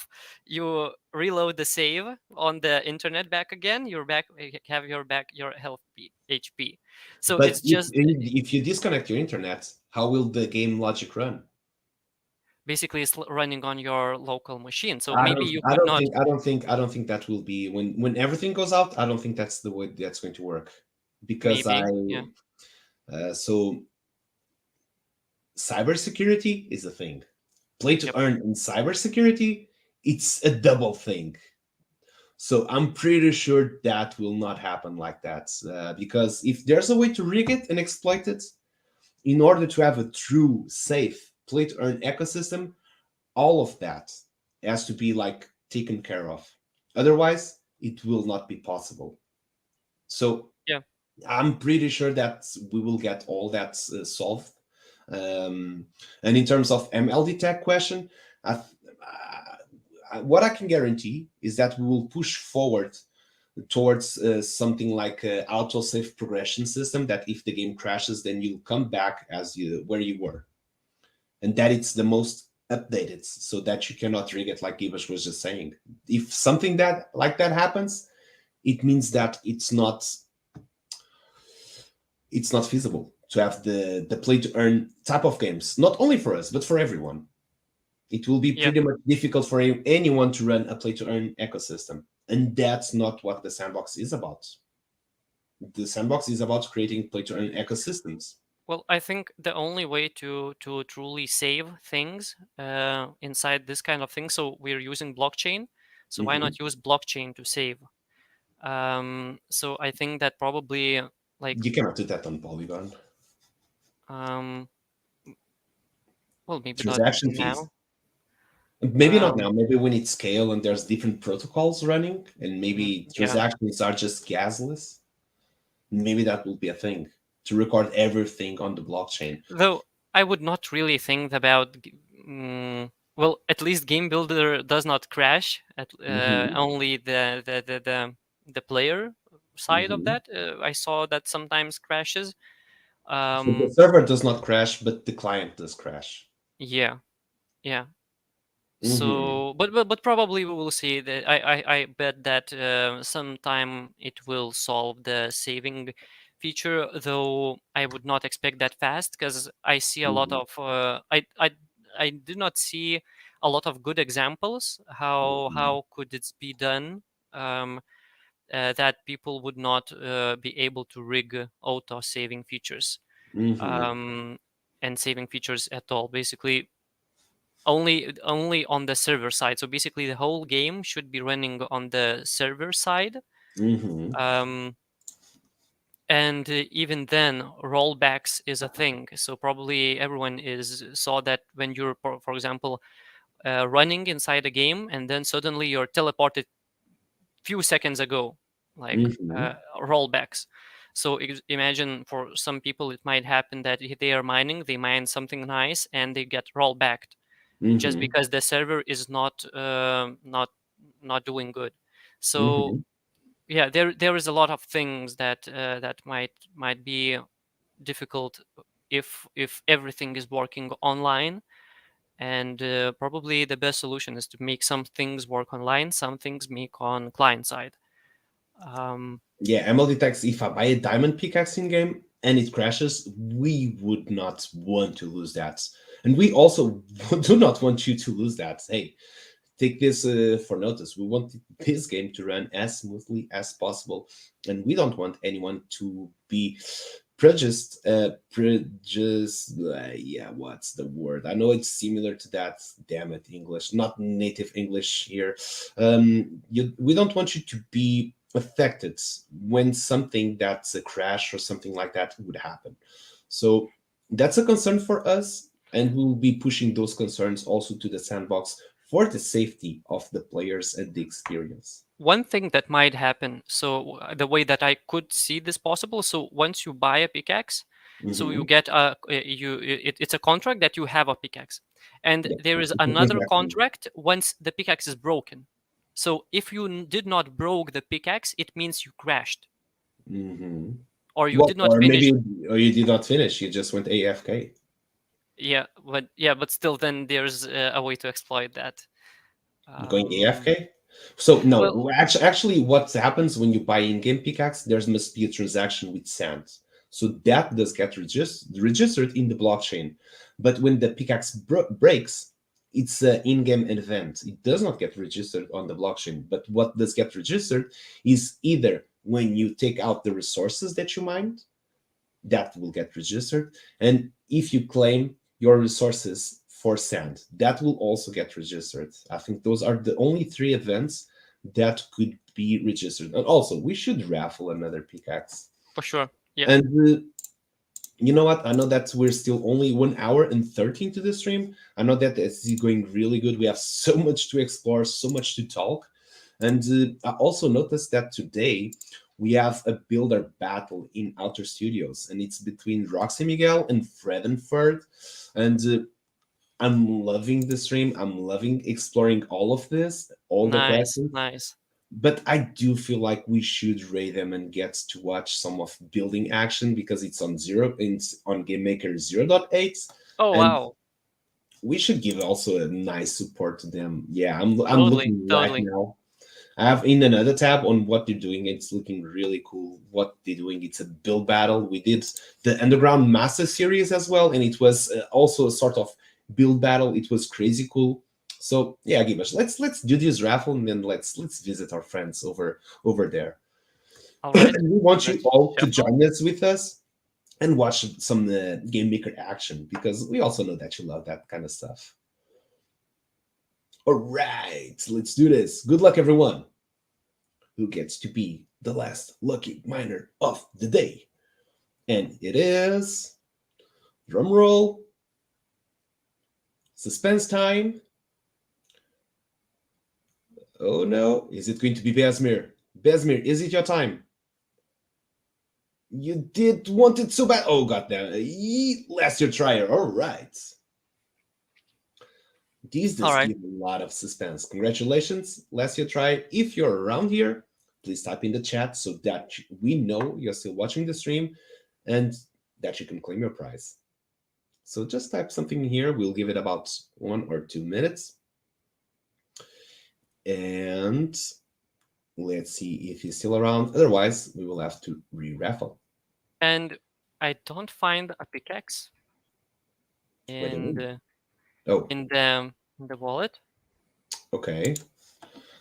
you reload the save on the internet back again, you're back, have your health HP. So But it's just if you disconnect your internet, how will the game logic run? basically it's running on your local machine. So I maybe don't. you I could don't not. think. I don't think. I don't think that will be when everything goes out. I don't think that's the way that's going to work, because Maybe, yeah. so cybersecurity is a thing. Play to Yep. earn in cybersecurity, it's a double thing. So I'm pretty sure that will not happen like that, because if there's a way to rig it and exploit it, in order to have a true safe play to earn ecosystem, all of that has to be like taken care of. Otherwise, it will not be possible. So Yeah. I'm pretty sure that we will get all that solved. And in terms of MLD tech question, what I can guarantee is that we will push forward towards something like an autosave progression system, that if the game crashes, then you'll come back as you where you were, and that it's the most updated, so that you cannot rig it like Gibbous was just saying. If something that like that happens, it means that it's not feasible to have the play to earn type of games, not only for us but for everyone. It will be Yeah. pretty much difficult for anyone to run a play to earn ecosystem, and that's not what the sandbox is about. The sandbox is about creating play to earn ecosystems. Well, I think the only way to truly save things inside this kind of thing, so we're using blockchain. So why Mhm. not use blockchain to save? So I think that probably like You cannot do that on Polygon. um, well, maybe not Transaction fees. now. Maybe not Um, now. Maybe when it's scale and there's different protocols running, and maybe yeah. transactions are just gasless. Maybe that will be a thing to record everything on the blockchain. Though I would not really think about. Well, at least Game Builder does not crash. At Hmm. only the player side of Hmm. that. I saw that sometimes crashes. So the Um, server does not crash, but the client does crash. yeah, yeah. Hmm. So, but probably we will see that. I bet that sometime it will solve the saving feature. Though I would not expect that fast because I see a lot Hmm. of. I did not see a lot of good examples. How could it be done? Um, that people would not be able to rig auto saving features Hmm. um, and saving features at all. Basically, only on the server side. So basically, the whole game should be running on the server side. Hmm. Um, and even then, rollbacks is a thing. So probably everyone is saw that when you're, for example, running inside a game, and then suddenly you're teleported few seconds ago, like Hmm. rollbacks. So imagine for some people it might happen that if they are mining, they mine something nice and they get rollbacked just Mm-hmm. because the server is not doing good. So Mm-hmm. yeah, there is a lot of things that might be difficult if everything is working online. And probably the best solution is to make some things work online, some things make on client side. um, Yeah, ML detects if I buy a diamond pickaxe in game and it crashes, we would not want to lose that. And we also do not want you to lose that. Hey, take this for notice. We want this game to run as smoothly as possible, and we don't want anyone to be prejudiced. Yeah, what's the word? I know it's similar to that. Damn it, English, not native English here. We don't want you to be affected when something that's a crash or something like that would happen. So that's a concern for us, and we'll be pushing those concerns also to the sandbox for the safety of the players and the experience. One thing that might happen, so the way that I could see this possible, so once you buy a pickaxe, so you Mhm. get it's a contract that you have a pickaxe, and Yeah, there is another exactly. contract once the pickaxe is broken. So if you did not broke the pickaxe, it means you crashed Hmm. or you Well, did not or finish. maybe or you did not finish. You just went AFK. But still, then there's a way to exploit that. Going Um, AFK. So well, no, actually, what happens when you buy in-game pickaxe? There must be a transaction with sand, so that does get registered in the blockchain. But when the pickaxe breaks, it's an in-game event. It does not get registered on the blockchain. But what does get registered is either when you take out the resources that you mined, that will get registered. And if you claim your resources for sand, that will also get registered. I think those are the only three events that could be registered. And also, we should raffle another pickaxe. for sure. Yeah. And you know what? I know that we're still only 1 hour and 13 to the stream. I know that it's going really good. We have so much to explore, so much to talk. And I also noticed that today we have a builder battle in Outer Studios, and it's between Roxy Miguel and Fredenford. And I'm loving the stream. I'm loving exploring all of this, all the Nice, questions. nice. But I do feel like we should rate them and get to watch some of building action because it's on it's on Game Maker 0.8, Oh and wow. we should give also a nice support to them. Yeah, I'm Totally, looking right totally. now. I have in another tab on what they're doing. It's looking really cool. What they're doing. It's a build battle. We did the Underground Master series as well, and it was also a sort of build battle. It was crazy cool. So yeah, Gibash, let's do this raffle and then let's visit our friends over there. All right. And we want you Let's all to shuffle. join us with us and watch some game maker action because we also know that you love that kind of stuff. All right, let's do this. Good luck, everyone who gets to be the last lucky miner of the day. And it is, drum roll, suspense time. Oh no, is it going to be Besmir? Besmir, is it your time? You did want it so bad. Oh, goddamn. Last year trier. All right. These All does right. give a lot of suspense. Congratulations, last year try. If you're around here, please type in the chat so that we know you're still watching the stream and that you can claim your prize. So just type something here. We'll give it about 1 or 2 minutes. And let's see if he's still around. Otherwise, we will have to re-raffle. And I don't find a pickaxe What do you in mean? the Oh, in the wallet. okay.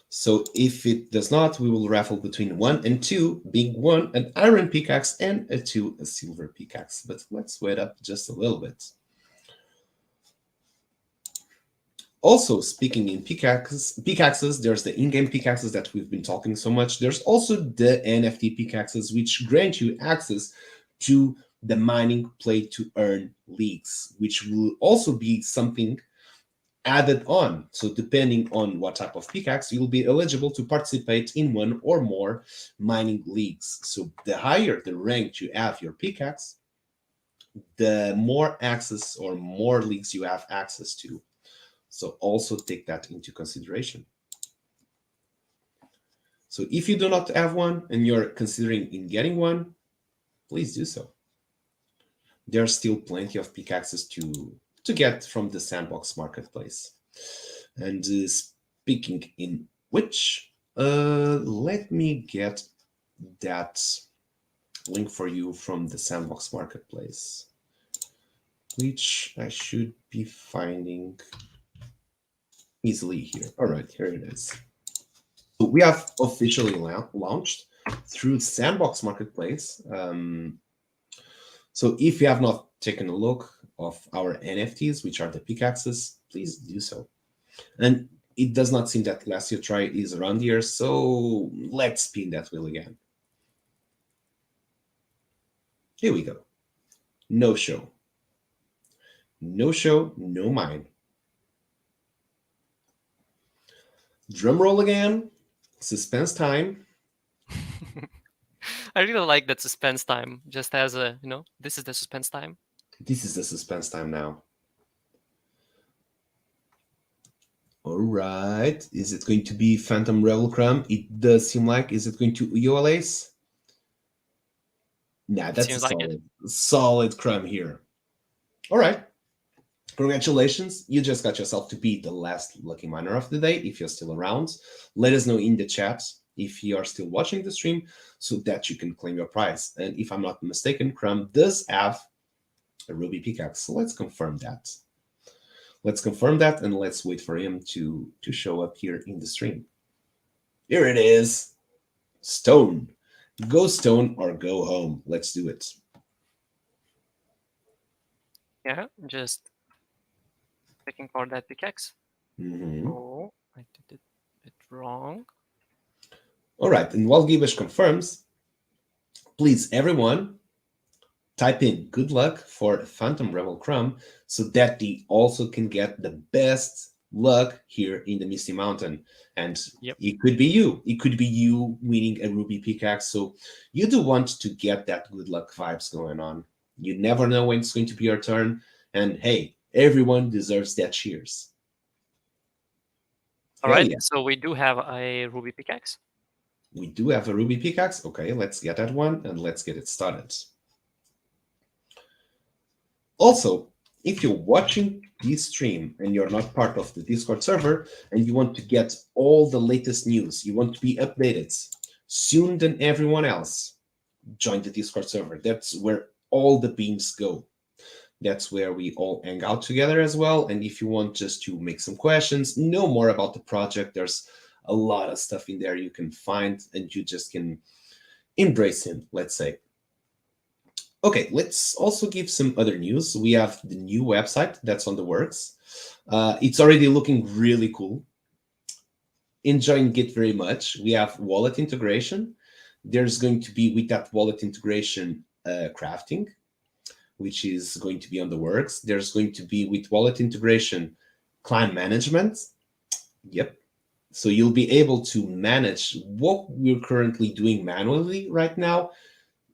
So if it does not, we will raffle between 1 and 2, being 1 an iron pickaxe and a 2 a silver pickaxe. But let's wait up just a little bit. Also, speaking in pickaxes, there's the in-game pickaxes that we've been talking so much. There's also the NFT pickaxes, which grant you access to the mining play to earn leagues, which will also be something added on. So depending on what type of pickaxe, you'll be eligible to participate in one or more mining leagues. So the higher the rank you have your pickaxe, the more access or more leagues you have access to. So also take that into consideration. So if you do not have one and you're considering in getting one, please do so. There are still plenty of pickaxes to get from the Sandbox Marketplace. And speaking in which, let me get that link for you from the Sandbox Marketplace, which I should be finding easily here. All right, here it is. So we have officially launched through Sandbox Marketplace. So if you have not taken a look of our NFTs, which are the pickaxes, please do so. And it does not seem that Last Year Try is around here, so let's spin that wheel again. Here we go. No show. No show, no mine. Drum roll again. Suspense time. I really like that suspense time. Just as a, this is the suspense time. This is the suspense time now. All right. Is it going to be Phantom Rebel Crumb? It does seem like. Is it going to ULAce? Nah, that's a solid crumb here. All right. Congratulations. You just got yourself to be the last lucky miner of the day if you're still around. Let us know in the chat if you are still watching the stream so that you can claim your prize. And if I'm not mistaken, Crumb does have a ruby pickaxe. So let's confirm that. Let's confirm that and let's wait for him to show up here in the stream. Here it is. Stone. Go stone or go home. Let's do it. Yeah, just checking for that pickaxe. Mm-hmm. Oh, I did it wrong. All right, and while Gibesh confirms, please, everyone, type in good luck for Phantom Rebel Crumb so that they also can get the best luck here in the Misty Mountain. And It could be you. It could be you winning a ruby pickaxe. So you do want to get that good luck vibes going on. You never know when it's going to be your turn. And hey, everyone deserves that cheers. All right, so we do have a ruby pickaxe. We do have a ruby pickaxe. Okay, let's get that one and let's get it started. Also, if you're watching this stream and you're not part of the Discord server and you want to get all the latest news, you want to be updated sooner than everyone else, join the Discord server. That's where all the beams go. That's where we all hang out together as well. And if you want just to make some questions, know more about the project, there's a lot of stuff in there you can find and you just can embrace him, let's say. Okay, let's also give some other news. We have the new website that's on the works. It's already looking really cool. Enjoying it very much. We have wallet integration. There's going to be, with that wallet integration, crafting, which is going to be on the works. There's going to be, with wallet integration, client management. Yep. So you'll be able to manage what we're currently doing manually right now.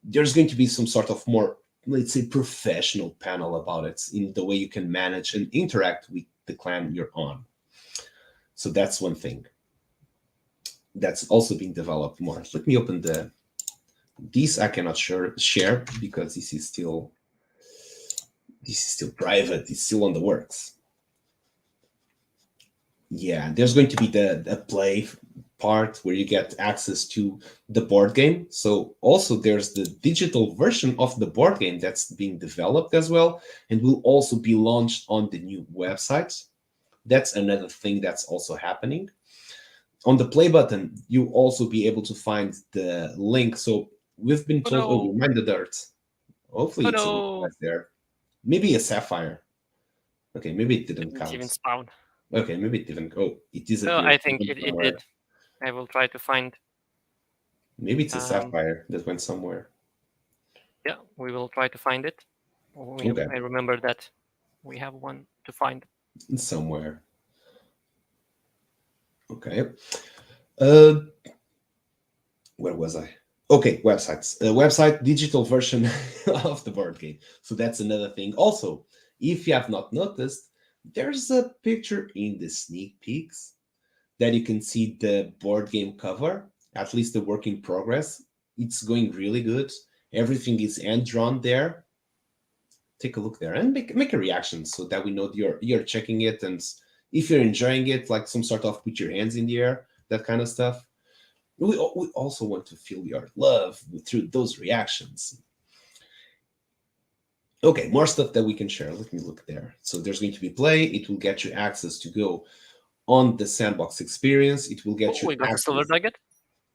There's going to be some sort of more, let's say, professional panel about it in the way you can manage and interact with the clan you're on. So that's one thing. That's also being developed more. Let me open this I cannot share because this is still private. It's still on the works. Yeah, there's going to be the play part where you get access to the board game. So also there's the digital version of the board game that's being developed as well and will also be launched on the new website. That's another thing that's also happening. On the play button, you'll also be able to find the link. So we've been told, mind the dirt. Hopefully it's right there. Maybe a sapphire. Okay, maybe it didn't count. Even spawn. Okay, maybe it didn't. Oh, it disappeared. No, I think it did. I will try to find. Maybe it's a sapphire that went somewhere. Yeah, we will try to find it. Okay. I remember that we have one to find. Somewhere. Okay. Where was I? Okay, websites. Website, digital version of the board game. So that's another thing. Also, if you have not noticed, There's a picture in the sneak peeks that you can see the board game cover, at least the work in progress. It's going really good. Everything is hand drawn there. Take a look there and make a reaction so that we know you're checking it, and if you're enjoying it, like some sort of put your hands in the air, that kind of stuff. We also want to feel your love through those reactions. Okay, more stuff that we can share. Let me look there. So there's going to be play. It will get you access to go on the sandbox experience. It will get Oh, you we got a silver access. nugget.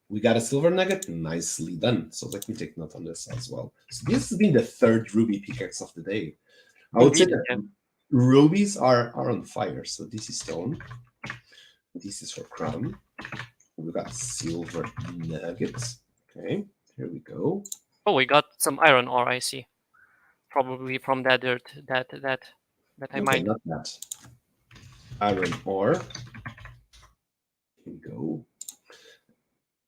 We got a silver nugget. Nicely done. So let me take note on this as well. So this has been the third ruby pickaxe of the day. I would say Indeed, that yeah. rubies are on fire. So this is stone. This is for crown. We got silver nuggets. Okay, here we go. Oh, we got some iron ore. I see. Probably from that dirt that I Okay, mined. not that. Iron ore. Here we go.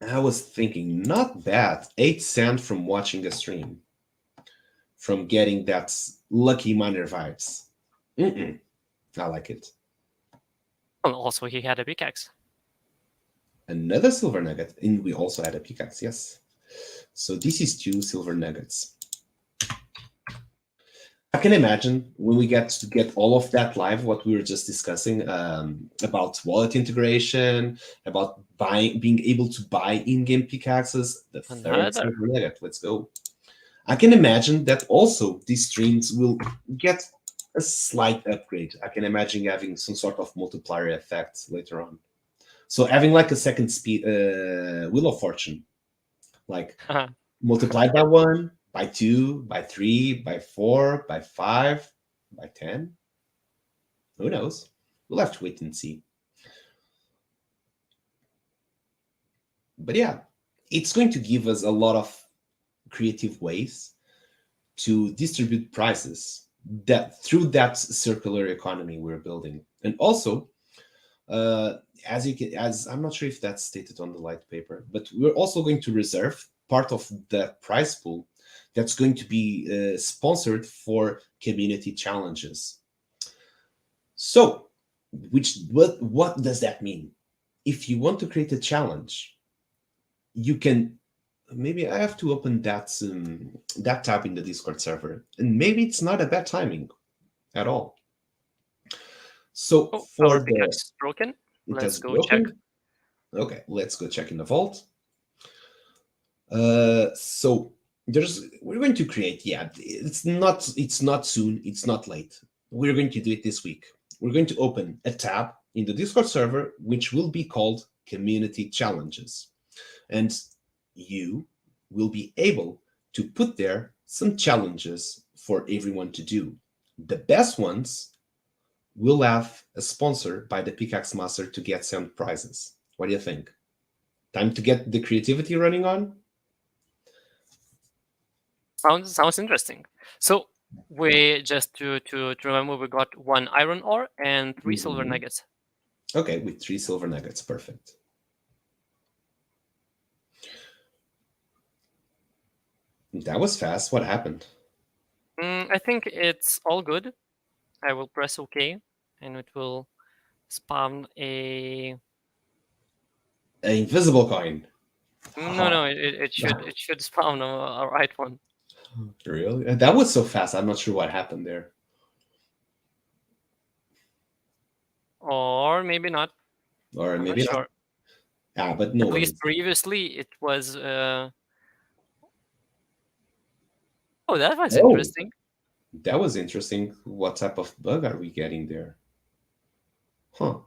I was thinking, not bad. 8 cents from watching a stream, from getting that lucky miner vibes. I like it. And also, he had a pickaxe. Another silver nugget, and we also had a pickaxe. Yes. So this is 2 silver nuggets. I can imagine when we get to get all of that live, what we were just discussing about wallet integration, about being able to buy in-game pickaxes. The third Another. silver nugget. Let's go. I can imagine that also these streams will get a slight upgrade. I can imagine having some sort of multiplier effect later on. So having like a second speed Wheel of Fortune, like multiplied by 1, by 2, by 3, by 4, by 5, by 10. Who knows? We'll have to wait and see. But yeah, it's going to give us a lot of creative ways to distribute prices that through that circular economy we're building. And also, as I'm not sure if that's stated on the light paper, but we're also going to reserve part of the prize pool that's going to be sponsored for community challenges. So, what does that mean? If you want to create a challenge, you can. Maybe I have to open that tab in the Discord server, and maybe it's not a bad timing at all. So Oh, for our the pickaxe is broken. it Let's has go broken. check. Okay, let's go check in the vault. So we're going to create. Yeah, it's not soon. It's not late. We're going to do it this week. We're going to open a tab in the Discord server, which will be called Community Challenges, and you will be able to put there some challenges for everyone to do. The best ones will have a sponsor by the Pickaxe Master to get some prizes. What do you think? Time to get the creativity running on? Sounds interesting. So we just to remember, we got 1 iron ore and 3 silver Mhm. nuggets. Okay, with 3 silver nuggets. Perfect. That was fast. What happened? I think it's all good. I will press OK, and it will spawn a. An invisible coin. No, it should spawn a right one. Really? That was so fast. I'm not sure what happened there. Or maybe not. Or I'm not maybe not. sure. Ah, but no At least worries. previously it was. Oh, that was Oh, interesting. that was interesting. What type of bug are we getting there? Huh.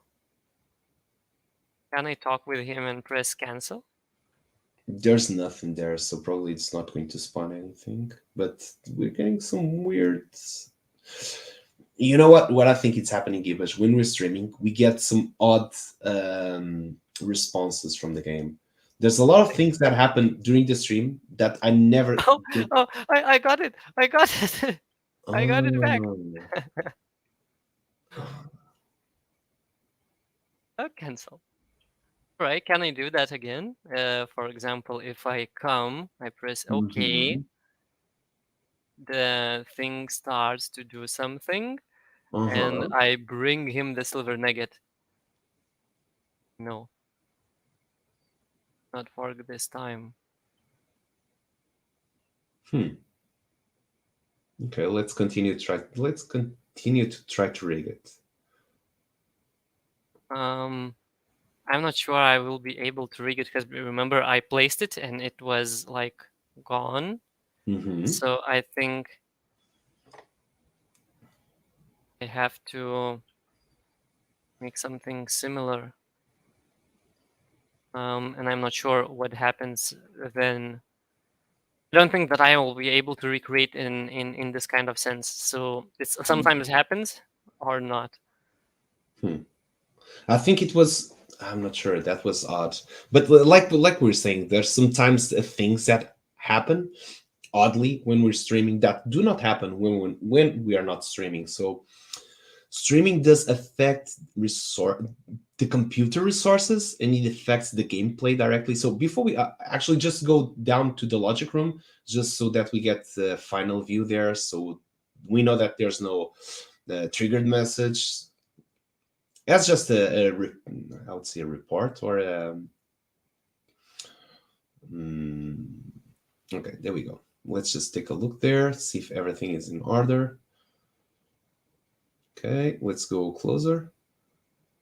Can I talk with him and press cancel? There's nothing there, so probably it's not going to spawn anything. But we're getting some weird. You know what? I think it's happening, Gibbage. When we're streaming, we get some odd responses from the game. There's a lot of things that happen during the stream that I never Oh, get. oh, I got it. I got it. I got it back. Oh, cancel. Right, can I do that again? For example, if I come, I press OK, Mhm. the thing starts to do something, and I bring him the silver nugget. No, not fork this time. Okay, let's continue to try. Let's continue to try to rig it. I'm not sure I will be able to rig it because remember I placed it and it was like gone. So I think I have to make something similar. And I'm not sure what happens then. I don't think that I will be able to recreate in this kind of sense. So it's sometimes happens or not. I think it was. I'm not sure. That was odd. But like we were saying, there's sometimes things that happen oddly when we're streaming that do not happen when we are not streaming. So streaming does affect the computer resources, and it affects the gameplay directly. So before we actually just go down to the logic room, just so that we get the final view there, so we know that there's no triggered message. That's just I would say a report or okay, there we go. Let's just take a look there, see if everything is in order. Okay, let's go closer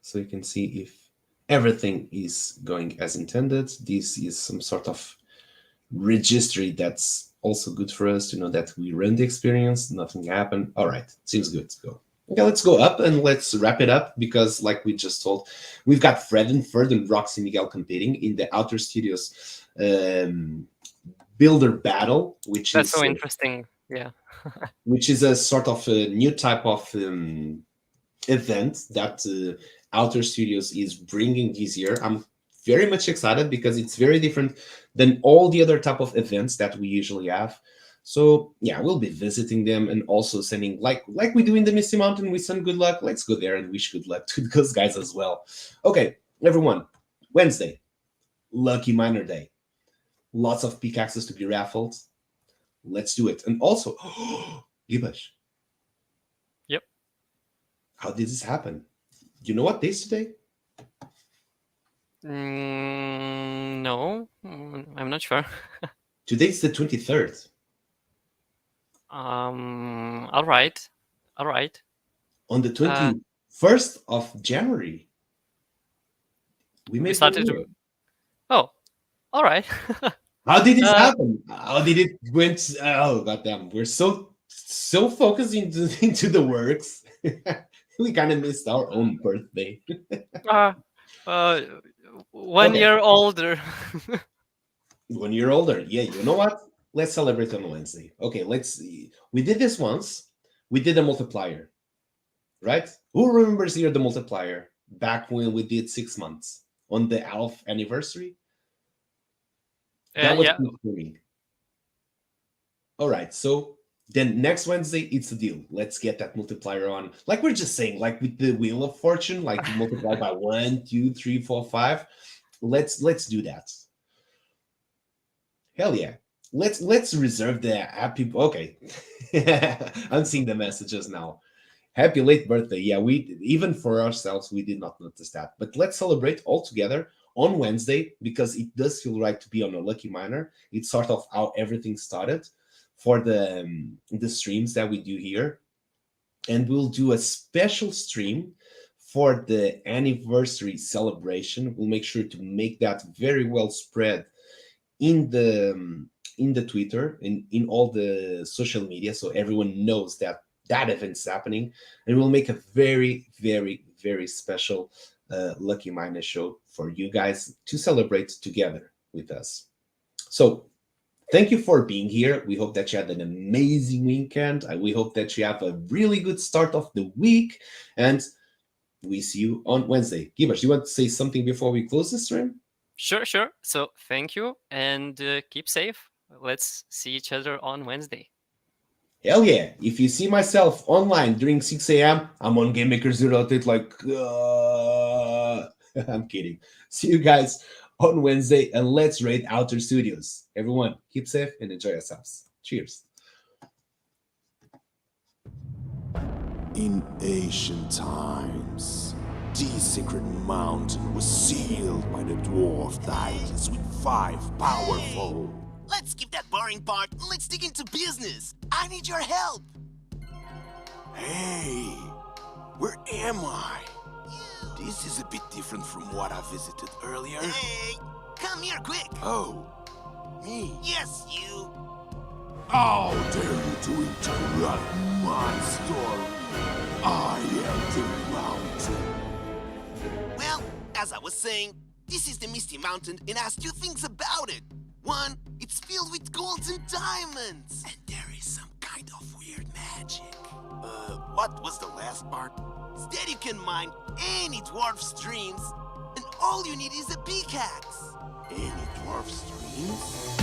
so you can see if everything is going as intended. This is some sort of registry that's also good for us to know that we run the experience, nothing happened. All right, seems good to go. Okay, let's go up and let's wrap it up because, like we just told, we've got Fred and Ferd and Roxy Miguel competing in the Outer Studios Builder Battle, which That's is so interesting. Yeah. which is a sort of a new type of event that Outer Studios is bringing this year. I'm very much excited because it's very different than all the other type of events that we usually have. So yeah, we'll be visiting them and also sending like we do in the Misty Mountain. We send good luck. Let's go there and wish good luck to those guys as well. Okay, everyone. Wednesday, Lucky Miner Day. Lots of pickaxes to be raffled. Let's do it. And also, Gibash. Yep. How did this happen? You know what day is today? No, I'm not sure. Today's the 23rd. All right. On the 21st of January, we made started the Oh, all right. How did this happen? How did it went? Oh goddamn! We're so focused into the works. We kind of missed our own birthday. 1 year older. 1 year older. Yeah, you know what? Let's celebrate on Wednesday. Okay, let's see. We did this once. We did a multiplier, right? Who remembers here the multiplier back when we did 6 months on the Alf anniversary? That was consuming. All right, so then next Wednesday, it's a deal. Let's get that multiplier on. Like we're just saying, like with the Wheel of Fortune, like multiply by 1, 2, 3, 4, 5. Let's do that. Hell yeah. Let's reserve the happy. Okay, I'm seeing the messages now. Happy late birthday. Yeah, we even for ourselves we did not notice that. But let's celebrate all together on Wednesday because it does feel right to be on a Lucky Miner. It's sort of how everything started for the streams that we do here, and we'll do a special stream for the anniversary celebration. We'll make sure to make that very well spread in the Twitter and in all the social media, so everyone knows that event's happening, and we'll make a very, very, very special Lucky Miner show for you guys to celebrate together with us. So thank you for being here. We hope that you had an amazing weekend, and we hope that you have a really good start of the week, and we see you on Wednesday. Gibash, you want to say something before we close the stream? Sure. So thank you, and keep safe. Let's see each other on Wednesday. Hell yeah. If you see myself online during 6 a.m., I'm on GameMaker08 like, I'm kidding. See you guys on Wednesday, and let's raid Outer Studios. Everyone, keep safe and enjoy yourselves. Cheers. In ancient times, this secret mountain was sealed by the dwarf titans with 5 powerful. Let's skip that boring part and let's dig into business. I need your help. Hey, where am I? This is a bit different from what I visited earlier. Hey, come here quick. Oh, me? Yes, you. How dare you to interrupt my story? I am the mountain. Well, as I was saying, this is the Misty Mountain and has 2 things about it. One, it's filled with gold and diamonds. And there is some kind of weird magic. What was the last part? Instead, you can mine any dwarf streams, and all you need is a pickaxe. Any dwarf streams?